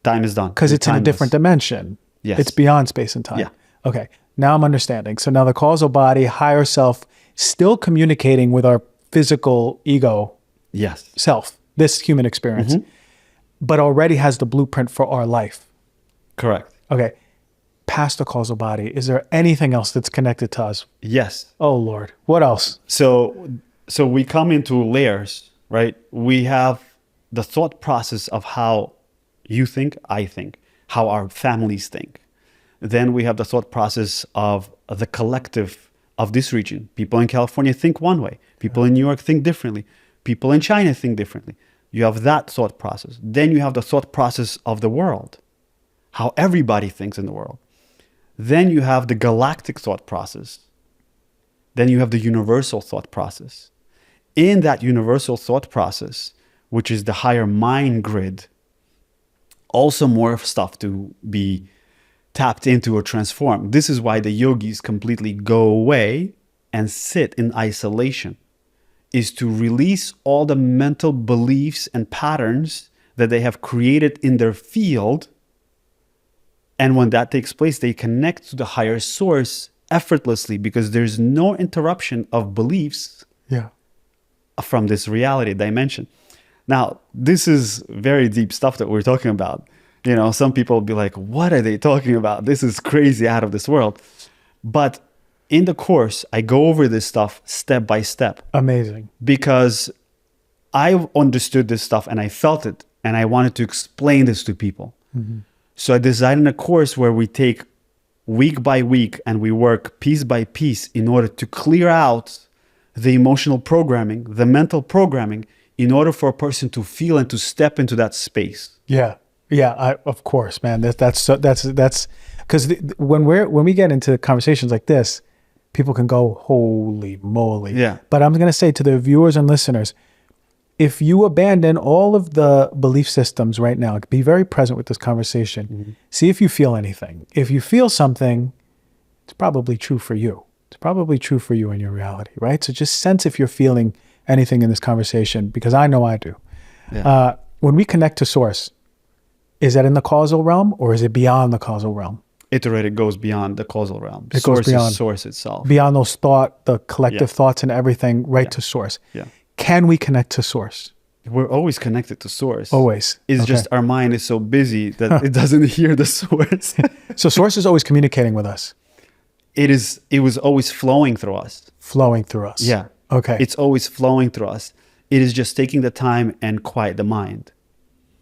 Time is done. Because it's in a different dimension. Yes. It's beyond space and time. Yeah. Okay. Now I'm understanding. So now the causal body, higher self, still communicating with our physical ego Yes. self, this human experience, but already has the blueprint for our life. Correct. Okay. Past the causal body, is there anything else that's connected to us? Yes. Oh, Lord. What else? So we come into layers, right? We have the thought process of how you think, I think, how our families think. Then we have the thought process of the collective of this region. People in California think one way. People in New York think differently. People in China think differently. You have that thought process. Then you have the thought process of the world, how everybody thinks in the world. Then you have the galactic thought process. Then you have the universal thought process. In that universal thought process, which is the higher mind grid, also more stuff to be tapped into or transformed. This is why the yogis completely go away and sit in isolation, is to release all the mental beliefs and patterns that they have created in their field. And when that takes place, they connect to the higher source effortlessly because there's no interruption of beliefs from this reality dimension. Now, this is very deep stuff that we're talking about. You know, some people will be like, what are they talking about? This is crazy, out of this world. But in the course, I go over this stuff step by step. Amazing. Because I understood this stuff and I felt it and I wanted to explain this to people. So I designed a course where we take week by week and we work piece by piece in order to clear out the emotional programming, the mental programming, in order for a person to feel and to step into that space. Yeah. Of course, man. That's because when we get into conversations like this, people can go, holy moly. Yeah. But I'm going to say to the viewers and listeners, if you abandon all of the belief systems right now, be very present with this conversation. See if you feel anything. If you feel something, it's probably true for you. It's probably true for you in your reality, right? So just sense if you're feeling anything in this conversation, because I know I do. Yeah. When we connect to source, is that in the causal realm or is it beyond the causal realm? It already goes beyond the causal realm. It Source goes beyond. is source itself. Beyond those the collective thoughts and everything, right to source. Yeah. Can we connect to source? We're always connected to source. Always. It's just our mind is so busy that it doesn't hear the source. So source is always communicating with us. It was always flowing through us. Flowing through us. Yeah. Okay. It's always flowing through us. It is just taking the time and quiet the mind.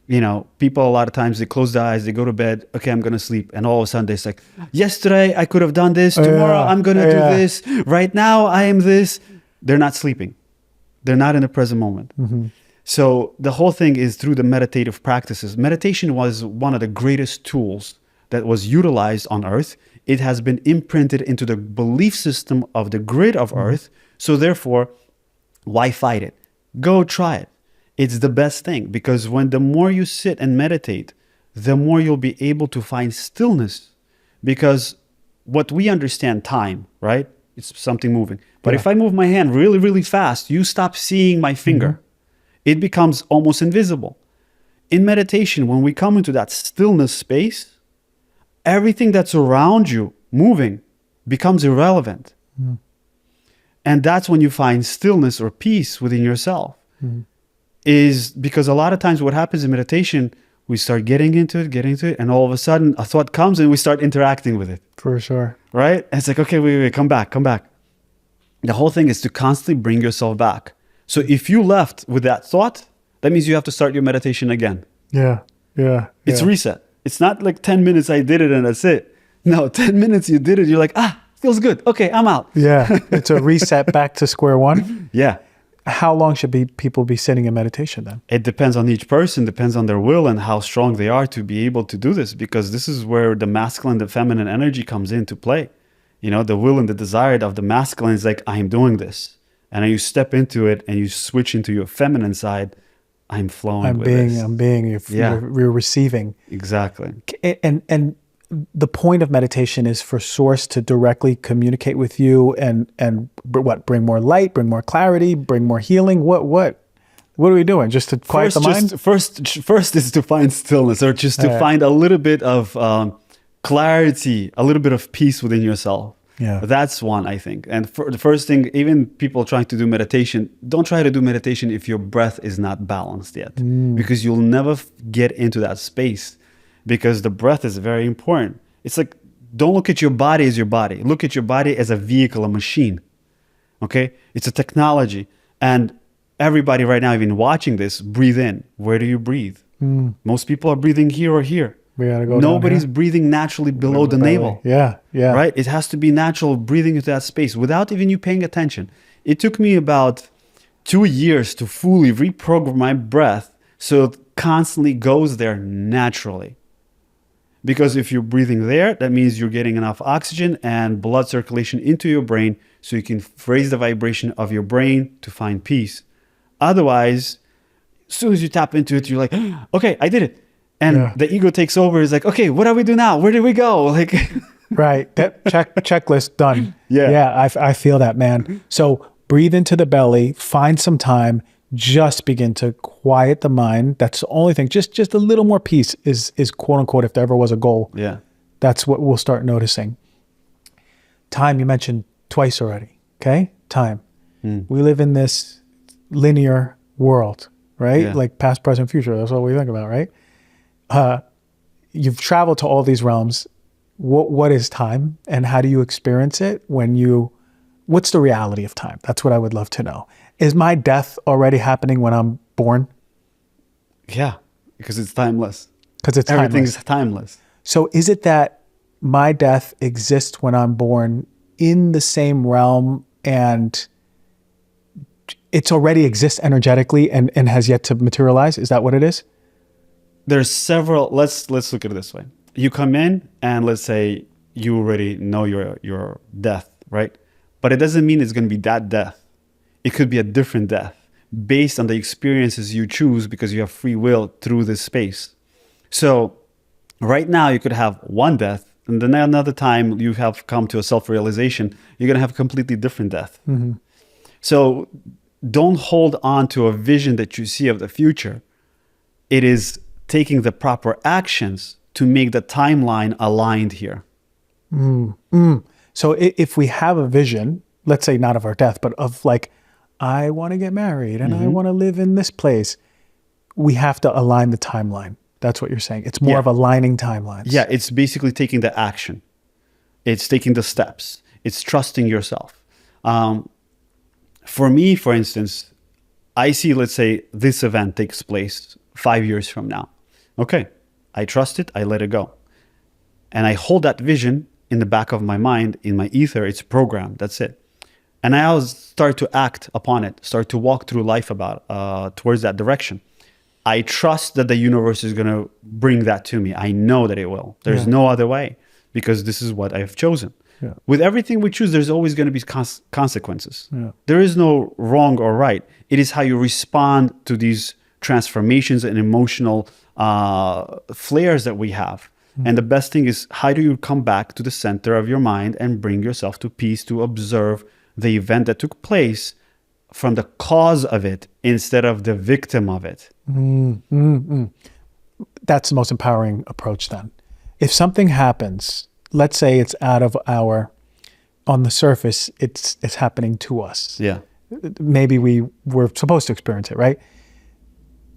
You know, people a lot of times they close their eyes, they go to bed, okay, I'm going to sleep. And all of a sudden they're like, yesterday I could have done this. Tomorrow I'm going to do this. Right now I am this. They're not sleeping. They're not in the present moment. Mm-hmm. So the whole thing is through the meditative practices. Meditation was one of the greatest tools that was utilized on Earth. It has been imprinted into the belief system of the grid of Earth. So therefore, why fight it? Go try it. It's the best thing, because when the more you sit and meditate, the more you'll be able to find stillness. Because what we understand, time, right? It's something moving. But if I move my hand really, really fast, you stop seeing my finger. It becomes almost invisible. In meditation, when we come into that stillness space, everything that's around you moving becomes irrelevant. And that's when you find stillness or peace within yourself. Is because a lot of times what happens in meditation, we start getting into it, and all of a sudden a thought comes and we start interacting with it. For sure. Right? And it's like, okay, wait, come back. The whole thing is to constantly bring yourself back. So if you left with that thought, that means you have to start your meditation again. Yeah. It's reset. It's not like 10 minutes I did it and that's it. No, 10 minutes you did it, you're like, feels good. Okay, I'm out. Yeah. It's a reset back to square one. Yeah. How long should people be sitting in meditation then? It depends on each person, depends on their will and how strong they are to be able to do this, because this is where the masculine, the feminine energy comes into play. You know, the will and the desire of the masculine is like, I'm doing this. And then you step into it and you switch into your feminine side. I'm flowing with this. I'm being, you're receiving. Exactly. And the point of meditation is for source to directly communicate with you and what, bring more light, bring more clarity, bring more healing. What are we doing? Just to quiet the mind? First is to find stillness, or just to find a little bit of clarity, a little bit of peace within yourself. Yeah. That's one, I think. And for the first thing, even people trying to do meditation, don't try to do meditation if your breath is not balanced yet, because you'll never get into that space, because the breath is very important. It's like, don't look at your body as your body. Look at your body as a vehicle, a machine. Okay? It's a technology. And everybody right now, even watching this, breathe in. Where do you breathe? Most people are breathing here or here. We gotta go. Nobody's breathing naturally below the navel. Yeah. Right? It has to be natural breathing into that space without even you paying attention. It took me about 2 years to fully reprogram my breath so it constantly goes there naturally. Because if you're breathing there, that means you're getting enough oxygen and blood circulation into your brain so you can raise the vibration of your brain to find peace. Otherwise, as soon as you tap into it, you're like, okay, I did it. And the ego takes over. It's like, okay, what do we do now? Where do we go? Like, right. That checklist done. Yeah. I feel that, man. So breathe into the belly, find some time, just begin to quiet the mind. That's the only thing. Just a little more peace is quote unquote, if there ever was a goal. Yeah. That's what we'll start noticing. Time, you mentioned twice already. Okay. Time. We live in this linear world, right? Yeah. Like past, present, future. That's what we think about, right? You've traveled to all these realms. What is time, and how do you experience it what's the reality of time? That's what I would love to know. Is my death already happening when I'm born? Yeah, because it's timeless. Because it's everything's timeless. So is it that my death exists when I'm born in the same realm, and it's already exists energetically and has yet to materialize? Is that what it is? There's several. Let's look at it this way. You come in and let's say you already know your death, right? But it doesn't mean it's going to be that death. It could be a different death based on the experiences you choose, because you have free will through this space. So right now you could have one death, and then another time you have come to a self-realization, you're going to have a completely different death. So don't hold on to a vision that you see of the future, It is taking the proper actions to make the timeline aligned here. So if we have a vision, let's say not of our death, but of like, I want to get married and I want to live in this place, we have to align the timeline. That's what you're saying. It's more of aligning timelines. Yeah, it's basically taking the action. It's taking the steps. It's trusting yourself. For me, for instance, I see, let's say this event takes place 5 years from now. Okay, I trust it, I let it go. And I hold that vision in the back of my mind, in my ether, it's programmed, that's it. And I always start to act upon it, start to walk through life towards that direction. I trust that the universe is going to bring that to me. I know that it will. There's no other way, because this is what I've chosen. Yeah. With everything we choose, there's always going to be consequences. Yeah. There is no wrong or right. It is how you respond to these transformations and emotional flares that we have. And the best thing is, how do you come back to the center of your mind and bring yourself to peace, to observe the event that took place from the cause of it instead of the victim of it? That's the most empowering approach then. If something happens, let's say it's out of on the surface, it's happening to us. Yeah. Maybe we were supposed to experience it, right?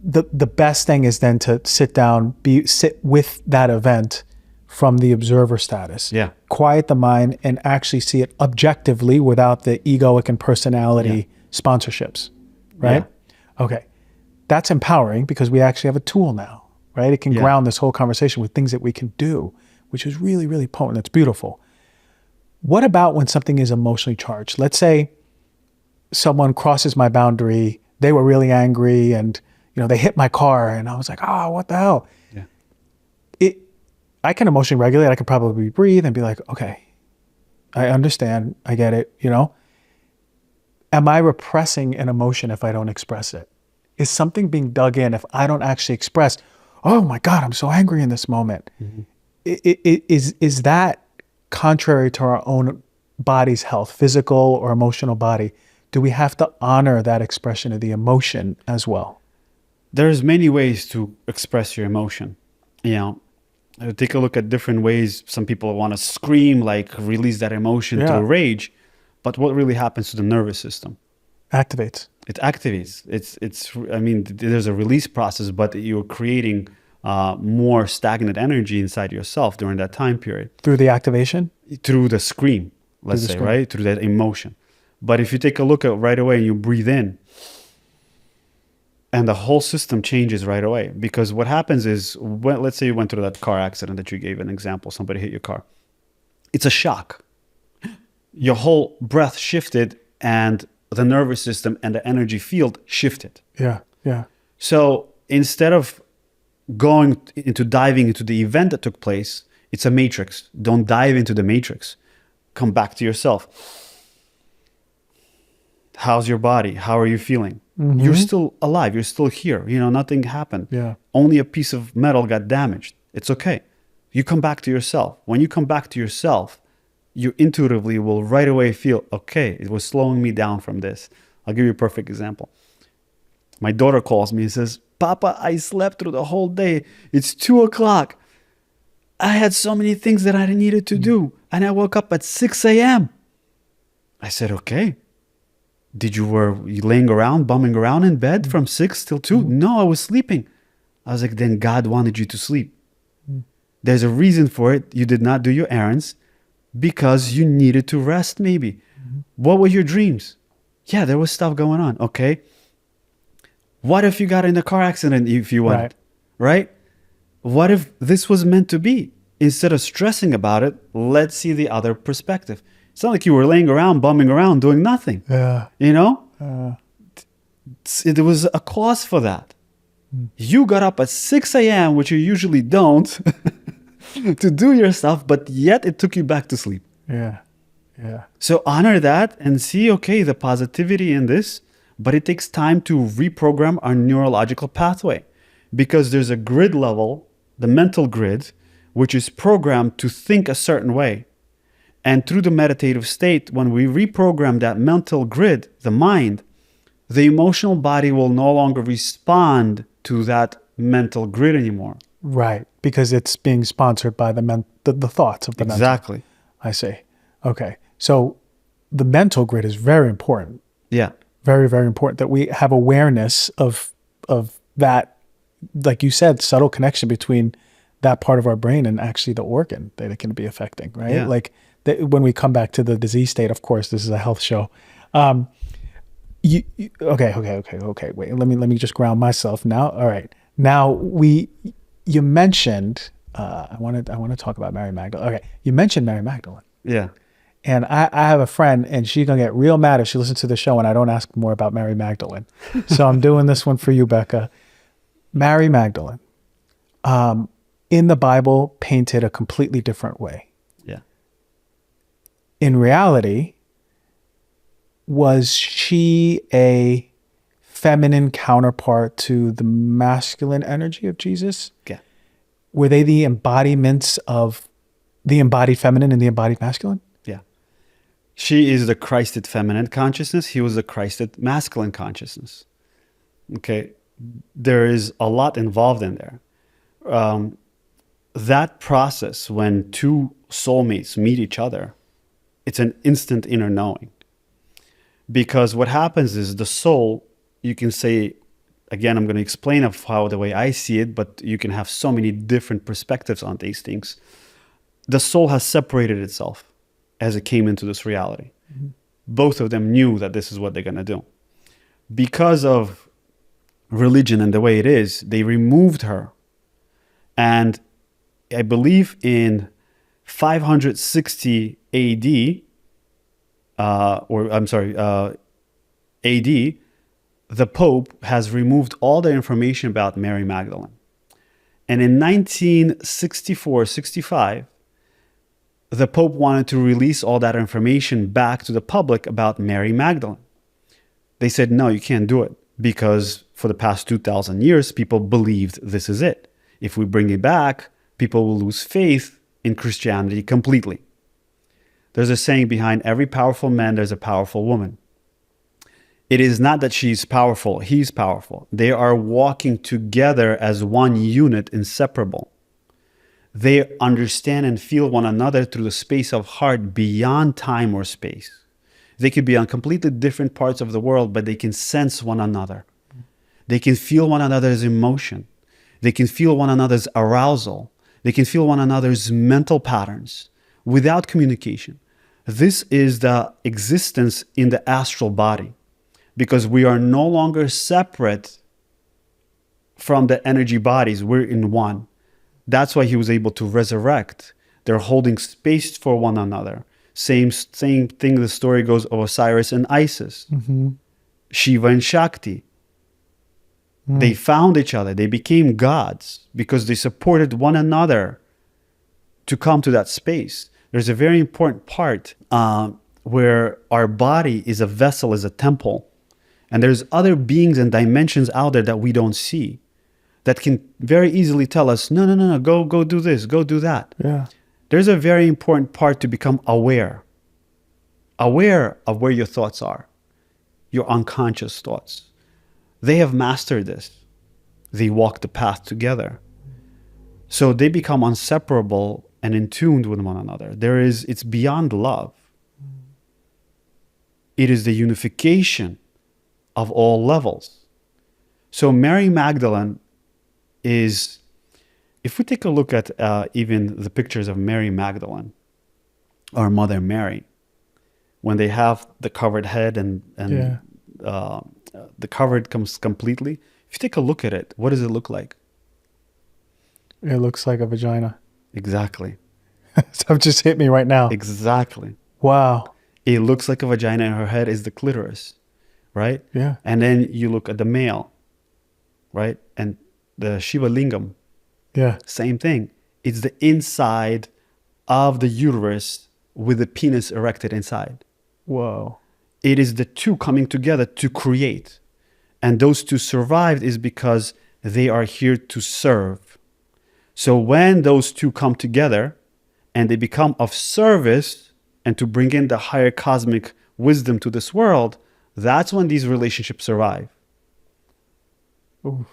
The best thing is then to sit down, sit with that event from the observer status. Yeah. Quiet the mind and actually see it objectively without the egoic and personality sponsorships, right? Yeah. Okay. That's empowering because we actually have a tool now, right? It can ground this whole conversation with things that we can do, which is really, really potent. It's beautiful. What about when something is emotionally charged? Let's say someone crosses my boundary, they were really angry and they hit my car and I was like, oh, what the hell? Yeah. I can emotionally regulate. I can probably breathe and be like, okay, I understand. I get it. Am I repressing an emotion if I don't express it? Is something being dug in if I don't actually express, oh my God, I'm so angry in this moment? Mm-hmm. Is that contrary to our own body's health, physical or emotional body? Do we have to honor that expression of the emotion as well? There's many ways to express your emotion. Take a look at different ways. Some people want to scream, like release that emotion to rage. But what really happens to the nervous system? Activates. It activates. There's a release process, but you're creating more stagnant energy inside yourself during that time period. Through the activation? Through the scream, let's say, right? Through that emotion. But if you take a look at right away and you breathe in, and the whole system changes right away. Because what happens is, let's say you went through that car accident that you gave an example, somebody hit your car. It's a shock. Your whole breath shifted and the nervous system and the energy field shifted. Yeah, yeah. So instead of diving into the event that took place, it's a matrix. Don't dive into the matrix. Come back to yourself. How's your body? How are you feeling? Mm-hmm. You're still alive. You're still here. Nothing happened. Yeah. Only a piece of metal got damaged. It's okay. You come back to yourself. When you come back to yourself, you intuitively will right away feel, okay, it was slowing me down from this. I'll give you a perfect example. My daughter calls me and says, Papa, I slept through the whole day. It's 2:00. I had so many things that I needed to do. And I woke up at 6 a.m. I said, okay. Were you laying around, bumming around in bed from 6 till 2? No, I was sleeping. I was like, then God wanted you to sleep. There's a reason for it. You did not do your errands because you needed to rest maybe. What were your dreams? Yeah, there was stuff going on. Okay. What if you got in a car accident if you went? Right? What if this was meant to be? Instead of stressing about it, let's see the other perspective. It's not like you were laying around, bumming around, doing nothing. Yeah. There was a cause for that. You got up at 6 a.m., which you usually don't, to do your stuff, but yet it took you back to sleep. Yeah. Yeah. So honor that and see, okay, the positivity in this, but it takes time to reprogram our neurological pathway because there's a grid level, the mental grid, which is programmed to think a certain way. And through the meditative state, when we reprogram that mental grid, the mind, the emotional body will no longer respond to that mental grid anymore. Right. Because it's being sponsored by the thoughts of the mental. Exactly. I see. Okay. So the mental grid is very important. Yeah. Very, very important that we have awareness of that, like you said, subtle connection between that part of our brain and actually the organ that it can be affecting, right? Yeah. Like when we come back to the disease state, of course, this is a health show. Okay. Wait, let me just ground myself now. All right. Now you mentioned, I want to talk about Mary Magdalene. Okay. You mentioned Mary Magdalene. Yeah. And I have a friend, and she's going to get real mad if she listens to the show and I don't ask more about Mary Magdalene. So I'm doing this one for you, Becca. Mary Magdalene, in the Bible, painted a completely different way. Yeah. In reality, was she a feminine counterpart to the masculine energy of Jesus? Yeah. Were they the embodiments of the embodied feminine and the embodied masculine? Yeah. She is the Christed feminine consciousness. He was the Christed masculine consciousness. Okay. There is a lot involved in there. That process, when two soulmates meet each other, it's an instant inner knowing. Because what happens is the soul, you can say, again, I'm going to explain of how the way I see it, but you can have so many different perspectives on these things. The soul has separated itself as it came into this reality. Mm-hmm. Both of them knew that this is what they're going to do. Because of religion and the way it is, they removed her. And I believe in 560 AD, AD, the Pope has removed all the information about Mary Magdalene. And in 1964-65, the Pope wanted to release all that information back to the public about Mary Magdalene. They said, no, you can't do it, because for the past 2,000 years, people believed this is it. If we bring it back, people will lose faith in Christianity completely. There's a saying, behind every powerful man, there's a powerful woman. It is not that she's powerful, he's powerful. They are walking together as one unit, inseparable. They understand and feel one another through the space of heart beyond time or space. They could be on completely different parts of the world, but they can sense one another. They can feel one another's emotion. They can feel one another's arousal. They can feel one another's mental patterns without communication. This is the existence in the astral body, because we are no longer separate from the energy bodies. We're in one. That's why he was able to resurrect. They're holding space for one another. Same thing, the story goes of Osiris and Isis, Shiva and Shakti. They found each other. They became gods because they supported one another to come to that space. There's a very important part where our body is a vessel, is a temple. And there's other beings and dimensions out there that we don't see that can very easily tell us, no, go do this, go do that. Yeah. There's a very important part to become aware of where your thoughts are, your unconscious thoughts. They have mastered this. They walk the path together. So they become inseparable and in tune with one another. It's beyond love. It is the unification of all levels. So Mary Magdalene is, if we take a look at even the pictures of Mary Magdalene or Mother Mary, when they have the covered head and the covered comes completely, if you take a look at it, what does it look like? It looks like a vagina. Exactly. So it just hit me right now. Exactly. Wow. It looks like a vagina, and her head is the clitoris, right? Yeah. And then you look at the male, right? And the Shiva Lingam. Yeah. Same thing. It's the inside of the uterus with the penis erected inside. Whoa. It is the two coming together to create. And those two survived is because they are here to serve. So when those two come together and they become of service and to bring in the higher cosmic wisdom to this world, that's when these relationships survive. Ooh.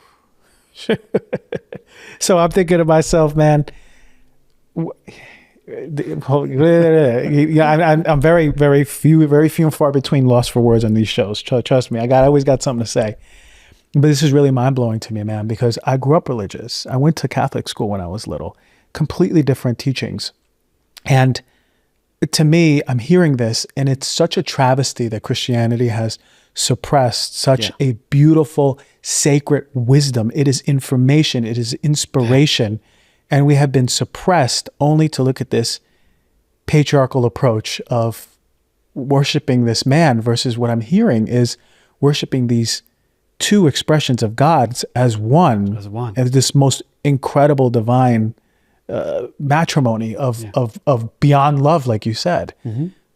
So I'm thinking to myself, man, yeah, I'm very few and far between lost for words on these shows. Trust me, I always got something to say. But this is really mind blowing to me, man, because I grew up religious. I went to Catholic school when I was little, completely different teachings. And to me, I'm hearing this, and it's such a travesty that Christianity has suppressed such a beautiful, sacred wisdom. It is information, it is inspiration. And we have been suppressed only to look at this patriarchal approach of worshiping this man versus what I'm hearing is worshiping these two expressions of God as one. As this most incredible divine matrimony of beyond love, like you said.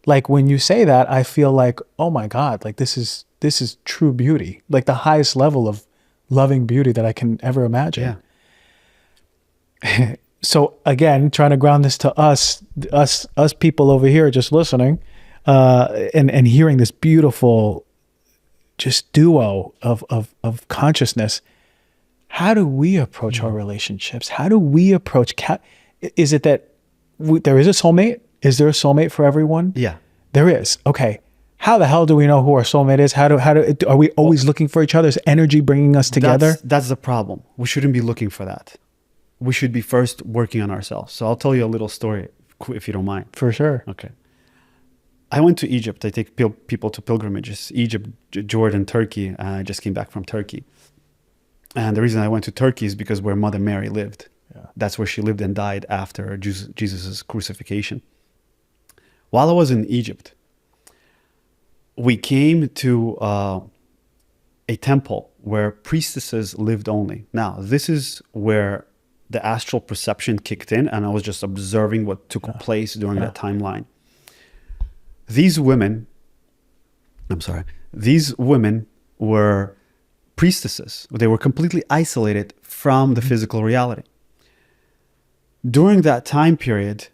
Like when you say that, I feel like, oh my God, like this is true beauty, like the highest level of loving beauty that I can ever imagine. So again, trying to ground this to us people over here just listening, and hearing this beautiful just duo of consciousness. How do we approach our relationships? How do we approach, is it that there is a soulmate? Is there a soulmate for everyone? Yeah. There is. Okay. How the hell do we know who our soulmate is? Are we always looking for each other's energy bringing us together? That's the problem. We shouldn't be looking for that. We should be first working on ourselves. So I'll tell you a little story if you don't mind. For sure. Okay. I went to Egypt. I take people to pilgrimages. Egypt, Jordan, Turkey. I just came back from Turkey. And the reason I went to Turkey is because where Mother Mary lived. Yeah. That's where she lived and died after Jesus' crucifixion. While I was in Egypt, we came to a temple where priestesses lived only. Now, this is where the astral perception kicked in, and I was just observing what took place during that timeline. These women were priestesses. They were completely isolated from the physical reality. During that time period,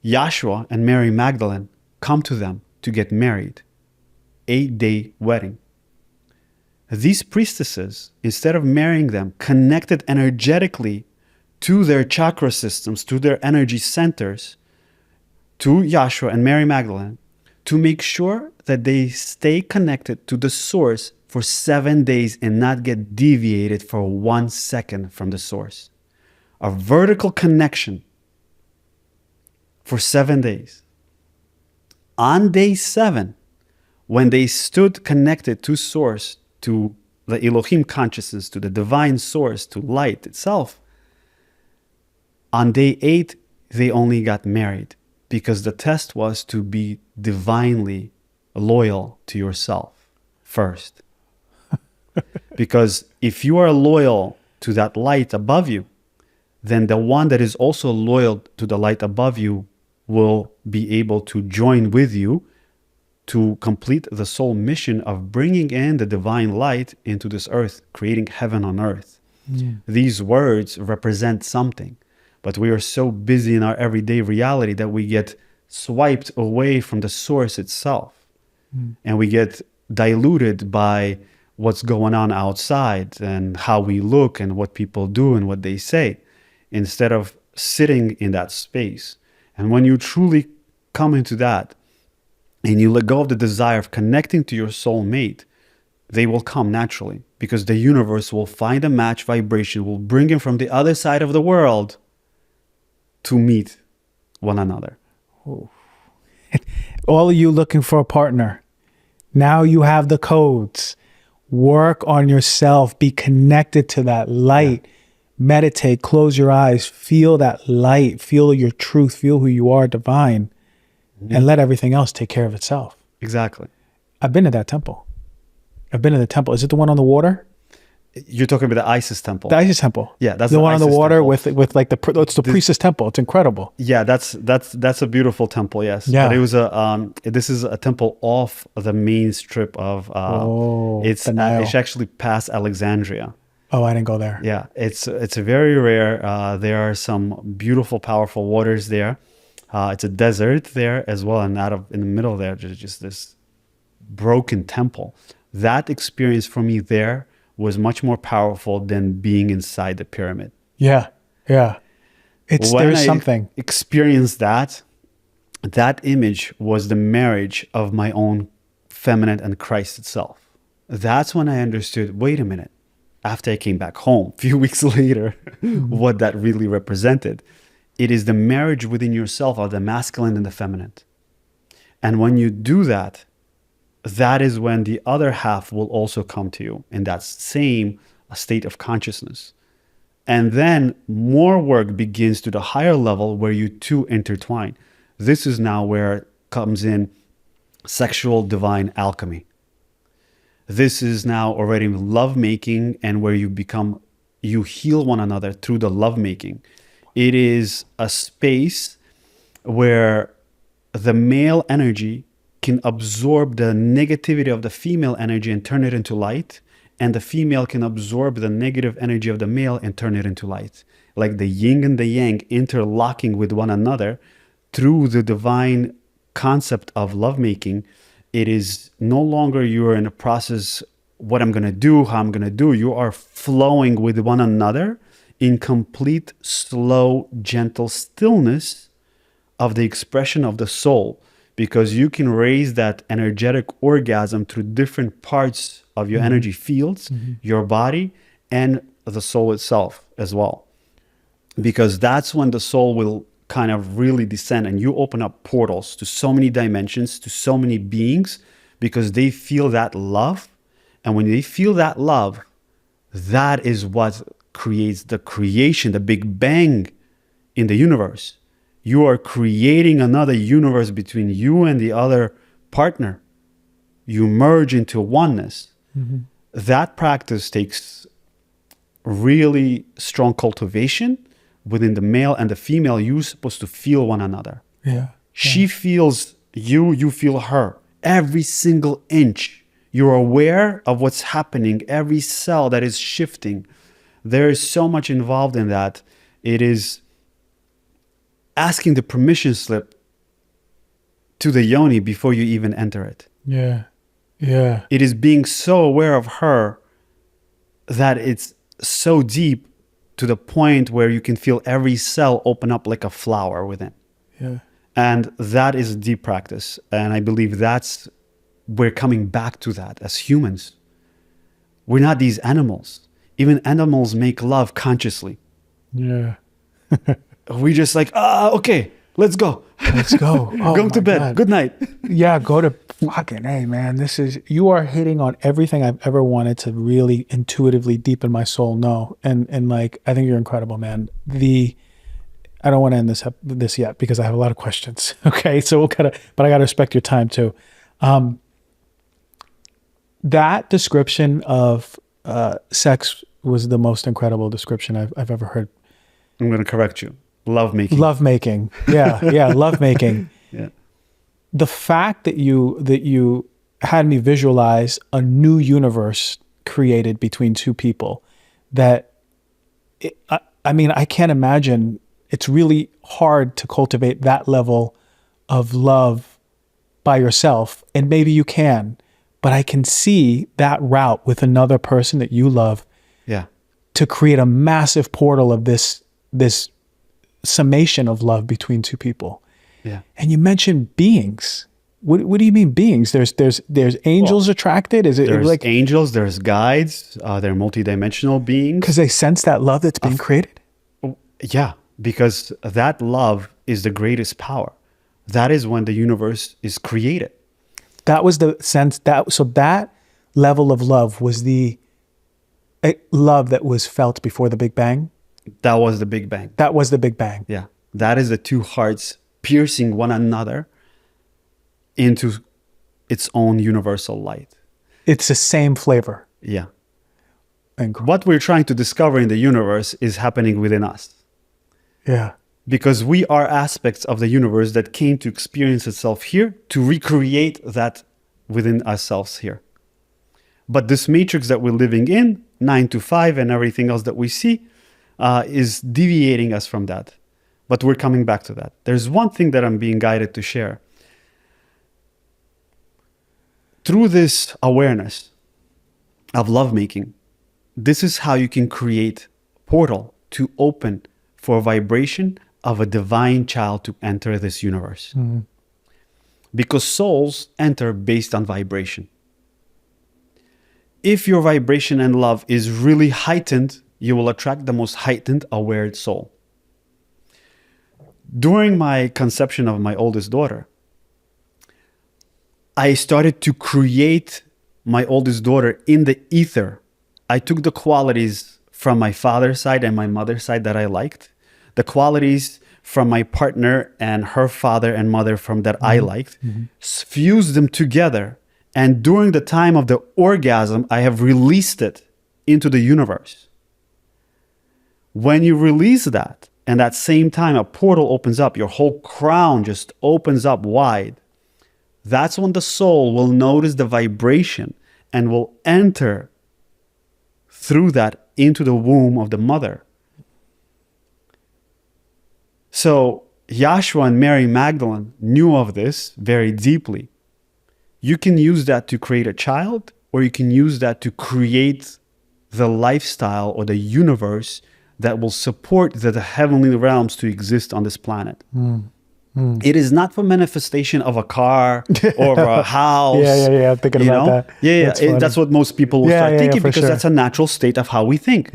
Yeshua and Mary Magdalene come to them to get married. 8-day wedding. These priestesses, instead of marrying them, connected energetically to their chakra systems, to their energy centers, to Yeshua and Mary Magdalene, to make sure that they stay connected to the source for 7 days and not get deviated for 1 second from the source. A vertical connection for 7 days. On day 7, when they stood connected to source, to the Elohim consciousness, to the divine source, to light itself, on day 8, they only got married because the test was to be divinely loyal to yourself first. Because if you are loyal to that light above you, then the one that is also loyal to the light above you will be able to join with you to complete the soul mission of bringing in the divine light into this earth, creating heaven on earth. Yeah. These words represent something, but we are so busy in our everyday reality that we get swiped away from the source itself. And we get diluted by what's going on outside and how we look and what people do and what they say, instead of sitting in that space. And when you truly come into that and you let go of the desire of connecting to your soulmate, they will come naturally, because the universe will find a match vibration, will bring him from the other side of the world to meet one another. Ooh. All of you looking for a partner, now you have the codes. Work on yourself. Be connected to that light. Yeah. Meditate. Close your eyes. Feel that light. Feel your truth. Feel who you are, divine. And let everything else take care of itself. Exactly. I've been to that temple. I've been to the temple. Is it the one on the water? You're talking about the Isis temple. The Isis temple. Yeah, that's the one on the water temple. with like it's the priestess temple. It's incredible. Yeah, that's a beautiful temple. Yes. Yeah. But it was this is a temple off the main strip of. It's actually past Alexandria. Oh, I didn't go there. Yeah, it's a very rare. There are some beautiful, powerful waters there. It's a desert there as well, and in the middle there, there's just this broken temple. That experience for me there was much more powerful than being inside the pyramid. Yeah. Yeah. There's something. Experienced that image was the marriage of my own feminine and Christ itself. That's when I understood, wait a minute, after I came back home, a few weeks later, what that really represented. It is the marriage within yourself of the masculine and the feminine. And when you do that, that is when the other half will also come to you in that same state of consciousness. And then more work begins to the higher level where you two intertwine. This is now where comes in sexual divine alchemy. This is now already lovemaking, and where you heal one another through the lovemaking. It is a space where the male energy can absorb the negativity of the female energy and turn it into light, and the female can absorb the negative energy of the male and turn it into light. Like the yin and the yang interlocking with one another through the divine concept of lovemaking. It is no longer you're in a process, what I'm going to do, how I'm going to do. You are flowing with one another in complete, slow, gentle stillness of the expression of the soul, because you can raise that energetic orgasm through different parts of your energy fields, your body, and the soul itself as well. Because that's when the soul will kind of really descend, and you open up portals to so many dimensions, to so many beings, because they feel that love. And when they feel that love, that is what creates the creation, the Big Bang in the universe. You are creating another universe between you and the other partner. You merge into oneness. That practice takes really strong cultivation within the male and the female. You're supposed to feel one another. She feels you, you feel her. Every single inch, you're aware of what's happening, every cell that is shifting. There is so much involved in that. It is asking the permission slip to the yoni before you even enter it. It is being so aware of her that it's so deep to the point where you can feel every cell open up like a flower within. And that is a deep practice. And I believe we're coming back to that as humans. We're not these animals. Even animals make love consciously. We just like, okay, let's go. Let's go. Oh, going to bed. God. Good night. Go to fucking, hey man, you are hitting on everything I've ever wanted to really intuitively deep in my soul know. And like, I think you're incredible, man. I don't want to end this yet because I have a lot of questions. Okay. So but I got to respect your time too. That description of sex was the most incredible description I've ever heard. I'm going to correct you. Lovemaking. Lovemaking. The fact that you had me visualize a new universe created between two people, I can't imagine. It's really hard to cultivate that level of love by yourself, and maybe you can, but I can see that route with another person that you love to create a massive portal of this summation of love between two people. And you mentioned beings. What do you mean beings? There's angels attracted? Is it there's like angels, there's guides, they're multidimensional beings. Because they sense that love that's being created? Yeah, because that love is the greatest power. That is when the universe is created. That was the sense that level of love was the love that was felt before the Big Bang? That was the Big Bang. That was the Big Bang. Yeah. That is the two hearts piercing one another into its own universal light. It's the same flavor. Yeah. Incredible. What we're trying to discover in the universe is happening within us. Yeah. Because we are aspects of the universe that came to experience itself here to recreate that within ourselves here. But this matrix that we're living in, 9 to 5 and everything else that we see, is deviating us from that. But we're coming back to that. There's one thing that I'm being guided to share. Through this awareness of lovemaking, this is how you can create a portal to open for vibration of a divine child to enter this universe. Because souls enter based on vibration. If your vibration and love is really heightened, you will attract the most heightened, aware soul. During my conception of my oldest daughter, I started to create my oldest daughter in the ether. I took the qualities from my father's side and my mother's side that I liked, the qualities from my partner and her father and mother from that I liked, fused them together. And during the time of the orgasm, I have released it into the universe. When you release that, and at that same time a portal opens up, your whole crown just opens up wide. That's when the soul will notice the vibration and will enter through that into the womb of the mother. So Yahshua and Mary Magdalene knew of this very deeply. You can use that to create a child, or you can use that to create the lifestyle or the universe that will support the heavenly realms to exist on this planet. It is not for manifestation of a car or a house. I'm thinking about that. That's what most people will start thinking, because that's a natural state of how we think.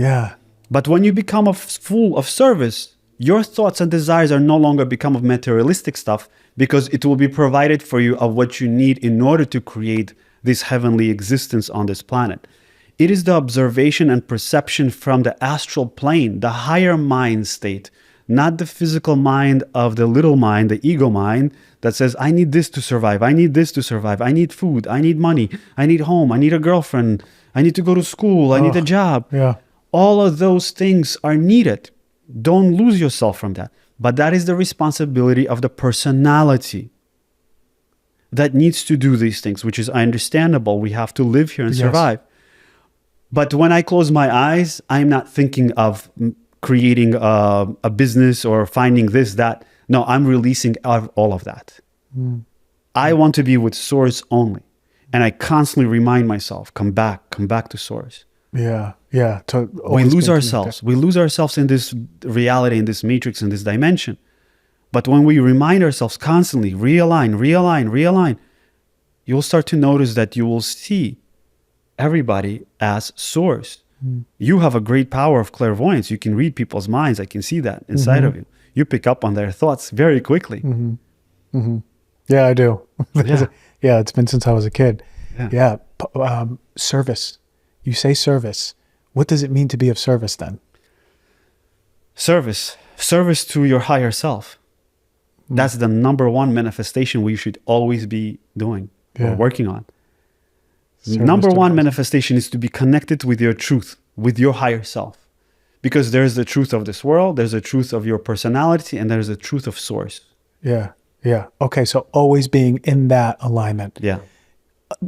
But when you become full of service, your thoughts and desires are no longer become of materialistic stuff, because it will be provided for you of what you need in order to create this heavenly existence on this planet. It is the observation and perception from the astral plane, the higher mind state, not the physical mind of the little mind, the ego mind, that says, I need this to survive, I need this to survive, I need food, I need money, I need home, I need a girlfriend, I need to go to school, I need a job. All of those things are needed. Don't lose yourself from that. But that is the responsibility of the personality that needs to do these things, which is understandable. We have to live here and survive. But when I close my eyes, I'm not thinking of creating a business or finding this, that. No, I'm releasing all of that. I want to be with Source only. And I constantly remind myself, come back to Source. We lose ourselves. We lose ourselves in this reality, in this matrix, in this dimension. But when we remind ourselves constantly, realign, you'll start to notice that you will see everybody as Source. You have a great power of clairvoyance. You can read people's minds. I can see that inside of you. You pick up on their thoughts very quickly. Yeah, I do. It's been since I was a kid. Service. You say service. What does it mean to be of service then? Service to your higher self. That's the number one manifestation we should always be doing or working on. Number one manifestation is to be connected with your truth, with your higher self. Because there's the truth of this world, there's the truth of your personality, and there's the truth of Source. Okay, so always being in that alignment.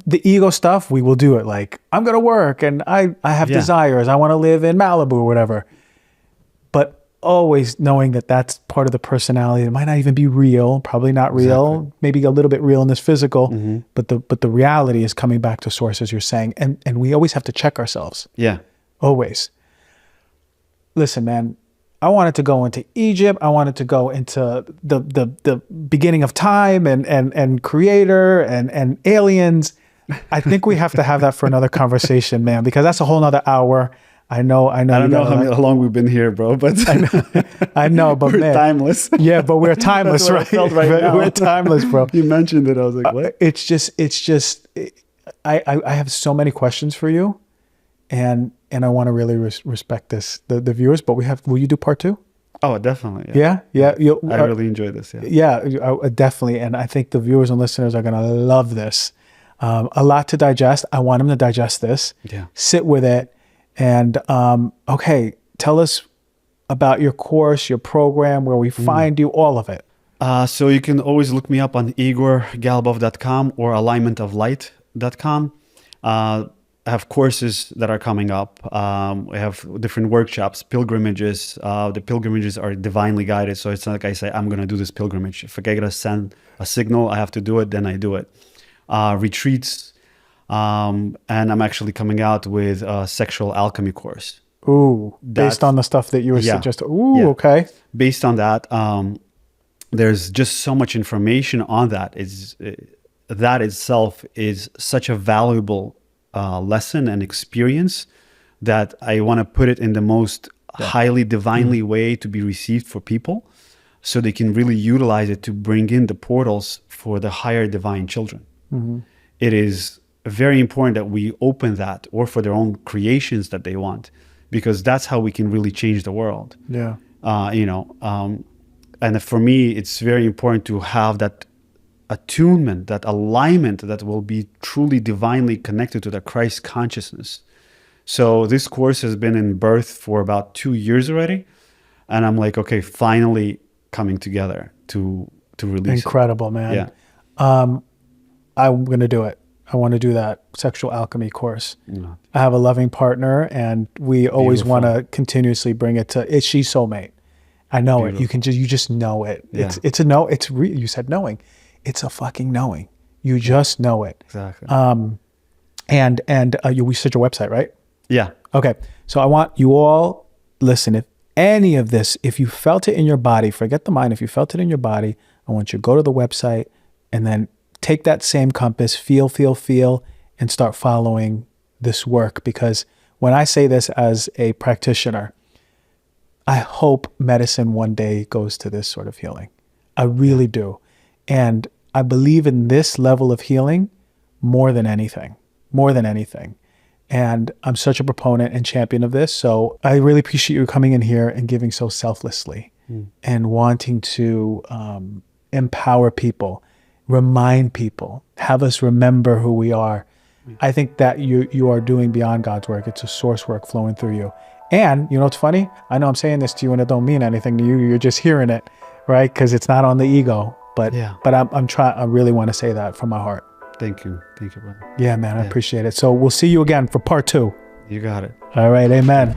The ego stuff, we will do it like, I'm going to work and I have desires. I want to live in Malibu or whatever. But always knowing that that's part of the personality. It might not even be real, probably not real, maybe a little bit real in this physical, but the reality is coming back to Source, as you're saying. And we always have to check ourselves. Always. Listen, man, I wanted to go into Egypt. I wanted to go into the beginning of time and creator and aliens. I think we have to have that for another conversation, man, because that's a whole nother hour. I don't know how long we've been here, bro, but I know, but we're timeless. Yeah, but we're timeless, right? We're timeless, bro. You mentioned it. I was like, what? It's just, I have so many questions for you, and I want to really respect the viewers. But will you do part 2? Oh, definitely. Yeah. I really enjoy this. Definitely, and I think the viewers and listeners are gonna love this. A lot to digest. I want them to digest this. Sit with it. And okay, tell us about your course, your program, where we find you, all of it. So you can always look me up on igorgalibov.com or alignmentoflight.com. I have courses that are coming up. We have different workshops, pilgrimages. The pilgrimages are divinely guided. So it's not like I say, I'm going to do this pilgrimage. If I got to send a signal, I have to do it, then I do it. Retreats. And I'm actually coming out with a sexual alchemy course. Ooh, based on the stuff that you were suggesting. Ooh, okay. Based on that, there's just so much information on that. That itself is such a valuable lesson and experience that I want to put it in the most highly divinely way to be received for people, so they can really utilize it to bring in the portals for the higher divine children. It is very important that we open that, or for their own creations that they want, because that's how we can really change the world. Yeah. And for me, it's very important to have that attunement, that alignment that will be truly divinely connected to the Christ consciousness. So this course has been in birth for about 2 years already. And I'm like, okay, finally coming together to release Incredible, man. Yeah. I'm going to do it. I want to do that sexual alchemy course. I have a loving partner, and we always want to continuously bring it to, she's soulmate. I know it. You just know it. Yeah. It's a no. You said knowing. It's a fucking knowing. You just know it. Exactly. We said your website, right? Yeah. Okay. So I want you all, listen, if any of this, if you felt it in your body, forget the mind, if you felt it in your body, I want you to go to the website and then take that same compass, feel, and start following this work. Because when I say this as a practitioner, I hope medicine one day goes to this sort of healing. I really do. And I believe in this level of healing more than anything. And I'm such a proponent and champion of this. So I really appreciate you coming in here and giving so selflessly and wanting to empower people, remind people, have us remember who we are. I think that you are doing beyond God's work. It's a source work flowing through you. And you know what's funny? I know I'm saying this to you and it don't mean anything to you. You're just hearing it, right? Because it's not on the ego. But I'm trying. I really want to say that from my heart. Thank you, brother. Yeah, man, I appreciate it. So we'll see you again for part 2. You got it. All right, amen.